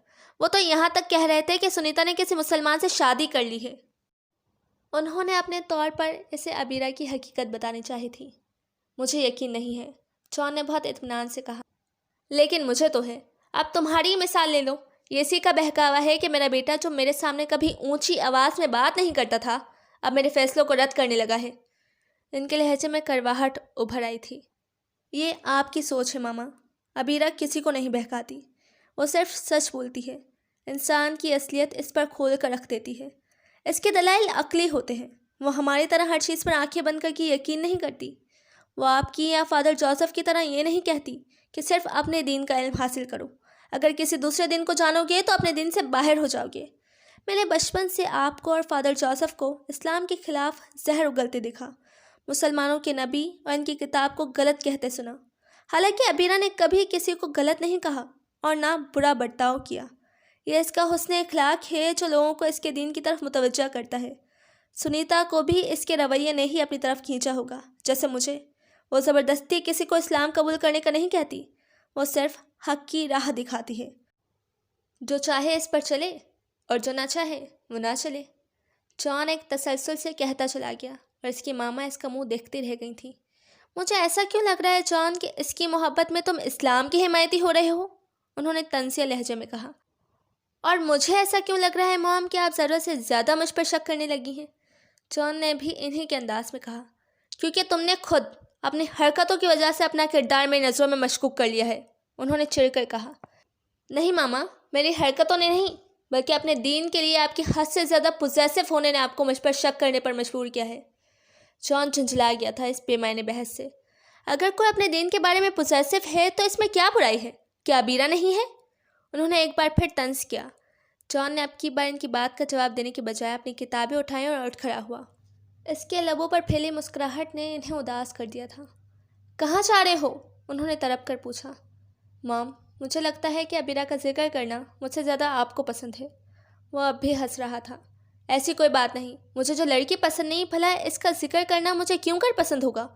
وہ تو یہاں تک کہہ رہے تھے کہ سنیتا نے کسی مسلمان سے شادی کر لی ہے۔ انہوں نے اپنے طور پر اسے ابیرہ کی حقیقت بتانی چاہی تھی۔ مجھے یقین نہیں ہے، جان نے بہت اطمینان سے کہا۔ لیکن مجھے تو ہے۔ اب تمہاری ہی مثال لے لو۔ یہ اسی کا بہکاوا ہے کہ میرا بیٹا جو میرے سامنے کبھی اونچی آواز میں بات نہیں کرتا تھا، اب میرے فیصلوں کو رد کرنے لگا ہے۔ ان کے لہجے میں کرواہٹ ابھر آئی تھی۔ یہ آپ کی سوچ ہے ماما۔ ابیرہ کسی کو نہیں بہکاتی، وہ صرف سچ بولتی ہے۔ انسان کی اصلیت اس پر کھول کر رکھ دیتی ہے۔ اس کے دلائل عقلی ہوتے ہیں۔ وہ ہماری طرح ہر چیز پر آنکھیں بند کر کے یقین نہیں کرتی۔ وہ آپ کی یا فادر جوزف کی طرح یہ نہیں کہتی کہ صرف اپنے دین کا علم حاصل کرو، اگر کسی دوسرے دین کو جانو گے تو اپنے دین سے باہر ہو جاؤ گے۔ میں نے بچپن سے آپ کو اور فادر جوزف کو اسلام کے خلاف زہر اگلتے دیکھا، مسلمانوں کے نبی اور ان کی کتاب کو غلط کہتے سنا۔ حالانکہ ابیرہ نے کبھی کسی کو غلط نہیں کہا اور نہ برا برتاؤ کیا۔ یہ اس کا حسن اخلاق ہے جو لوگوں کو اس کے دین کی طرف متوجہ کرتا ہے۔ سنیتا کو بھی اس کے رویے نے ہی اپنی طرف کھینچا ہوگا، جیسے مجھے۔ وہ زبردستی کسی کو اسلام قبول کرنے کا نہیں کہتی، وہ صرف حق کی راہ دکھاتی ہے۔ جو چاہے اس پر چلے اور جو نہ چاہے وہ نہ چلے۔ جان ایک تسلسل سے کہتا چلا گیا اور اس کی ماما اس کا منہ دیکھتی رہ گئی تھی۔ مجھے ایسا کیوں لگ رہا ہے جان کہ اس کی محبت میں تم اسلام کی حمایتی ہو رہے ہو، انہوں نے تنزیہ لہجے میں کہا۔ اور مجھے ایسا کیوں لگ رہا ہے مام کہ آپ ضرورت سے زیادہ مجھ پر شک کرنے لگی ہیں، جان نے بھی انہی کے انداز میں کہا۔ کیونکہ تم نے خود اپنی حرکتوں کی وجہ سے اپنا کردار میری نظروں میں مشکوک کر لیا ہے، انہوں نے چڑھ کر کہا۔ نہیں ماما، میری حرکتوں نے نہیں، بلکہ اپنے دین کے لیے آپ کی حد سے زیادہ پوزیسو ہونے نے آپ کو مجھ پر شک کرنے پر مجبور کیا ہے۔ جان جھنجھلا گیا تھا اس بے معنی بحث سے۔ اگر کوئی اپنے دین کے بارے میں پوزیسو ہے تو اس میں کیا برائی ہے؟ کیا ابیرہ نہیں ہے؟ انہوں نے ایک بار پھر طنز کیا۔ جان نے اب کی بار ان کی بات کا جواب دینے کے بجائے اپنی کتابیں اٹھائیں اور اٹھ کھڑا ہوا۔ اس کے لبوں پر پھیلی مسکراہٹ نے انہیں اداس کر دیا تھا۔ کہاں جا رہے ہو؟ انہوں نے تڑپ کر پوچھا۔ مام، مجھے لگتا ہے کہ ابیرہ کا ذکر کرنا مجھ سے زیادہ آپ کو پسند ہے۔ وہ اب بھی ہنس رہا تھا۔ ایسی کوئی بات نہیں، مجھے جو لڑکی پسند نہیں، بھلا اس کا ذکر کرنا مجھے کیوں کر پسند ہوگا؟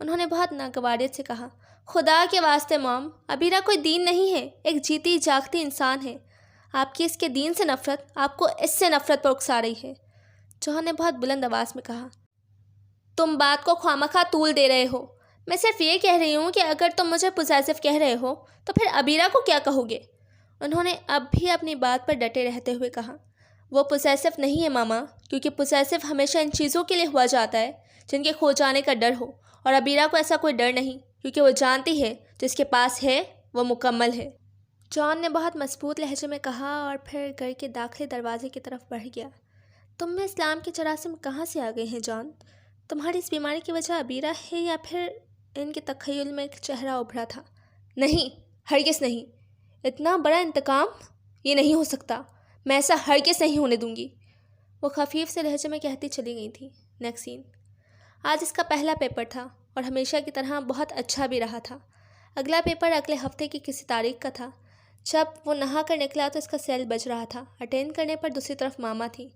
انہوں نے بہت ناگواریت سے کہا۔ خدا کے واسطے مام، ابیرہ کوئی دین نہیں ہے، ایک جیتی جاگتی انسان ہے۔ آپ کی اس کے دین سے نفرت آپ کو اس سے نفرت پر اکسا رہی ہے، جوہر نے بہت بلند آواز میں کہا۔ تم بات کو خوامخواہ طول دے رہے ہو۔ میں صرف یہ کہہ رہی ہوں کہ اگر تم مجھے پوزیسو کہہ رہے ہو تو پھر ابیرہ کو کیا کہو گے؟ انہوں نے اب بھی اپنی بات پر ڈٹے رہتے ہوئے کہا۔ وہ پوزیسو نہیں ہے ماما، کیونکہ پوزیسو ہمیشہ ان چیزوں کے لیے ہوا جاتا ہے جن کے کھو جانے کا ڈر ہو، اور ابیرہ کو ایسا کوئی ڈر نہیں، کیونکہ وہ جانتی ہے جس کے پاس ہے وہ مکمل ہے، جان نے بہت مضبوط لہجے میں کہا اور پھر گھر کے داخلے دروازے کی طرف بڑھ گیا۔ تم میں اسلام کے جراثیم کہاں سے آ گئے ہیں جان؟ تمہاری اس بیماری کی وجہ ابیرہ ہے یا پھر ان کے تخیل میں ایک چہرہ ابھرا تھا۔ نہیں، ہرگز نہیں۔ اتنا بڑا انتقام؟ یہ نہیں ہو سکتا، میں ایسا ہرگز نہیں ہونے دوں گی، وہ خفیف سے لہجے میں کہتی چلی گئی تھی۔ نیکسٹ سین۔ آج اس کا پہلا پیپر تھا اور ہمیشہ کی طرح بہت اچھا بھی رہا تھا۔ اگلا پیپر اگلے ہفتے کی کسی تاریخ کا تھا۔ جب وہ نہا کر نکلا تو اس کا سیل بج رہا تھا۔ اٹینڈ کرنے پر دوسری طرف ماما تھی۔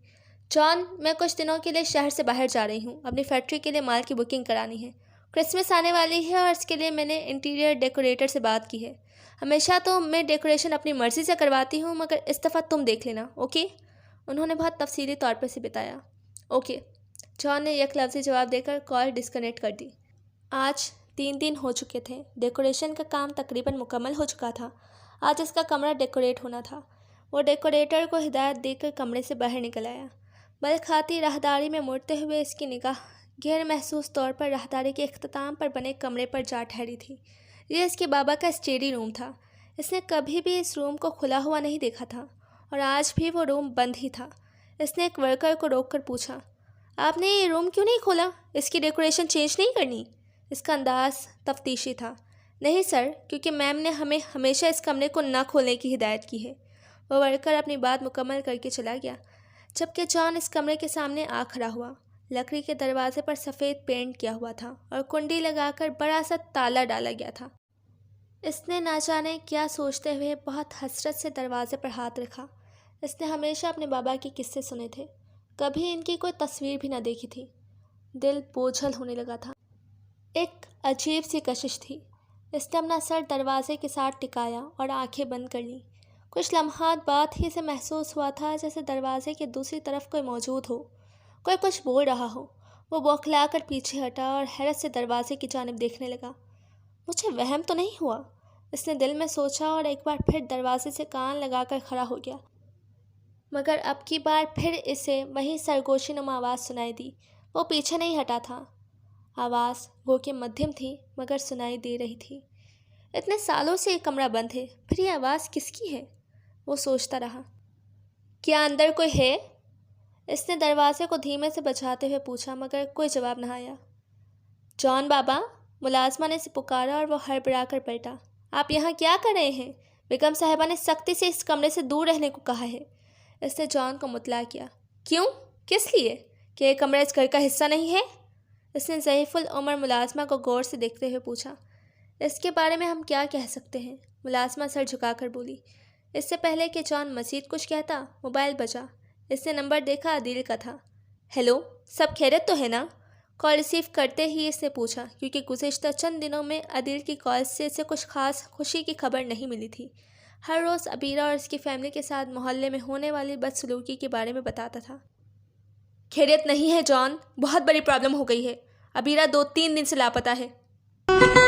جان، میں کچھ دنوں کے لیے شہر سے باہر جا رہی ہوں، اپنی فیکٹری کے لیے مال کی بکنگ کرانی ہے۔ کرسمس آنے والی ہے اور اس کے لیے میں نے انٹیریئر ڈیکوریٹر سے بات کی ہے۔ ہمیشہ تو میں ڈیکوریشن اپنی مرضی سے کرواتی ہوں، مگر اس دفعہ تم دیکھ لینا، اوکے؟ انہوں نے بہت تفصیلی طور پر سے بتایا۔ اوکے، جان نے یک لفظی جواب دے کر کال ڈسکنیکٹ کر دی۔ آج 3 دن ہو چکے تھے، ڈیکوریشن کا کام تقریباً مکمل ہو چکا تھا۔ آج اس کا کمرہ ڈیکوریٹ ہونا تھا۔ وہ ڈیکوریٹر کو ہدایت دے کر کمرے سے باہر نکل آیا۔ بل کھاتی راہداری میں مڑتے ہوئے اس کی نگاہ غیر محسوس طور پر راہداری کے اختتام پر بنے کمرے پر جا ٹھہری تھی۔ یہ اس کے بابا کا اسٹڈی روم تھا۔ اس نے کبھی بھی اس روم کو کھلا ہوا نہیں دیکھا تھا اور آج بھی وہ روم بند ہی تھا۔ اس نے ایک ورکر کو روک کر پوچھا، آپ نے یہ روم کیوں نہیں کھولا؟ اس کی ڈیکوریشن چینج نہیں کرنی؟ اس کا انداز تفتیشی تھا۔ نہیں سر، کیونکہ میم نے ہمیں ہمیشہ اس کمرے کو نہ کھولنے کی ہدایت کی ہے۔ وہ ورکر اپنی بات مکمل کر کے چلا گیا، جبکہ جان اس کمرے کے سامنے آ کھڑا ہوا۔ لکڑی کے دروازے پر سفید پینٹ کیا ہوا تھا اور کنڈی لگا کر بڑا سا تالا ڈالا گیا تھا۔ اس نے نہ جانے کیا سوچتے ہوئے بہت حسرت سے دروازے پر ہاتھ رکھا۔ اس نے ہمیشہ اپنے بابا کے قصے سنے تھے، کبھی ان کی کوئی تصویر بھی نہ دیکھی تھی۔ دل بوجھل ہونے لگا تھا، ایک عجیب سی کشش تھی۔ اس نے اپنا سر دروازے کے ساتھ ٹکایا اور آنکھیں بند کر لیں۔ کچھ لمحات بعد ہی سے محسوس ہوا تھا جیسے دروازے کے دوسری طرف کوئی موجود ہو، کوئی کچھ بول رہا ہو۔ وہ بوکھلا کر پیچھے ہٹا اور حیرت سے دروازے کی جانب دیکھنے لگا۔ مجھے وہم تو نہیں ہوا، اس نے دل میں سوچا اور ایک بار پھر دروازے سے کان لگا کر کھڑا ہو گیا، مگر اب کی بار پھر اسے وہی سرگوشی نما آواز سنائی دی۔ وہ پیچھے نہیں ہٹا تھا۔ آواز گو کہ مدھم تھی مگر سنائی دے رہی تھی۔ اتنے سالوں سے یہ کمرہ بند ہے، پھر یہ آواز کس کی ہے؟ وہ سوچتا رہا۔ کیا اندر کوئی ہے؟ اس نے دروازے کو دھیمے سے بجاتے ہوئے پوچھا، مگر کوئی جواب نہ آیا۔ جان بابا، ملازمہ نے اسے پکارا اور وہ ہڑبڑا کر پلٹا۔ آپ یہاں کیا کر رہے ہیں؟ بیگم صاحبہ نے سختی سے اس کمرے سے دور رہنے کو کہا ہے۔ اس نے جان کو مطلع کیا۔ کیوں؟ کس لیے؟ کہ یہ کمرہ اس گھر کا حصہ نہیں ہے؟ اس نے ضعیف العمر ملازمہ کو غور سے دیکھتے ہوئے پوچھا۔ اس کے بارے میں ہم کیا کہہ سکتے ہیں؟ ملازمہ سر جھکا کر بولی۔ اس سے پہلے کہ جان مزید کچھ کہتا، موبائل بجا۔ اس نے نمبر دیکھا، عدیل کا تھا۔ ہیلو، سب خیریت تو ہے نا؟ کال ریسیو کرتے ہی اس نے پوچھا، کیونکہ گزشتہ چند دنوں میں عدیل کی کال سے اسے کچھ خاص خوشی کی خبر نہیں ملی تھی۔ ہر روز عبیرہ اور اس کی فیملی کے ساتھ محلے میں ہونے والی بدسلوکی کے بارے میں بتاتا تھا۔ خیریت نہیں ہے جان، بہت بڑی پرابلم ہو گئی ہے۔ عبیرہ 2-3 دن سے لاپتہ ہے۔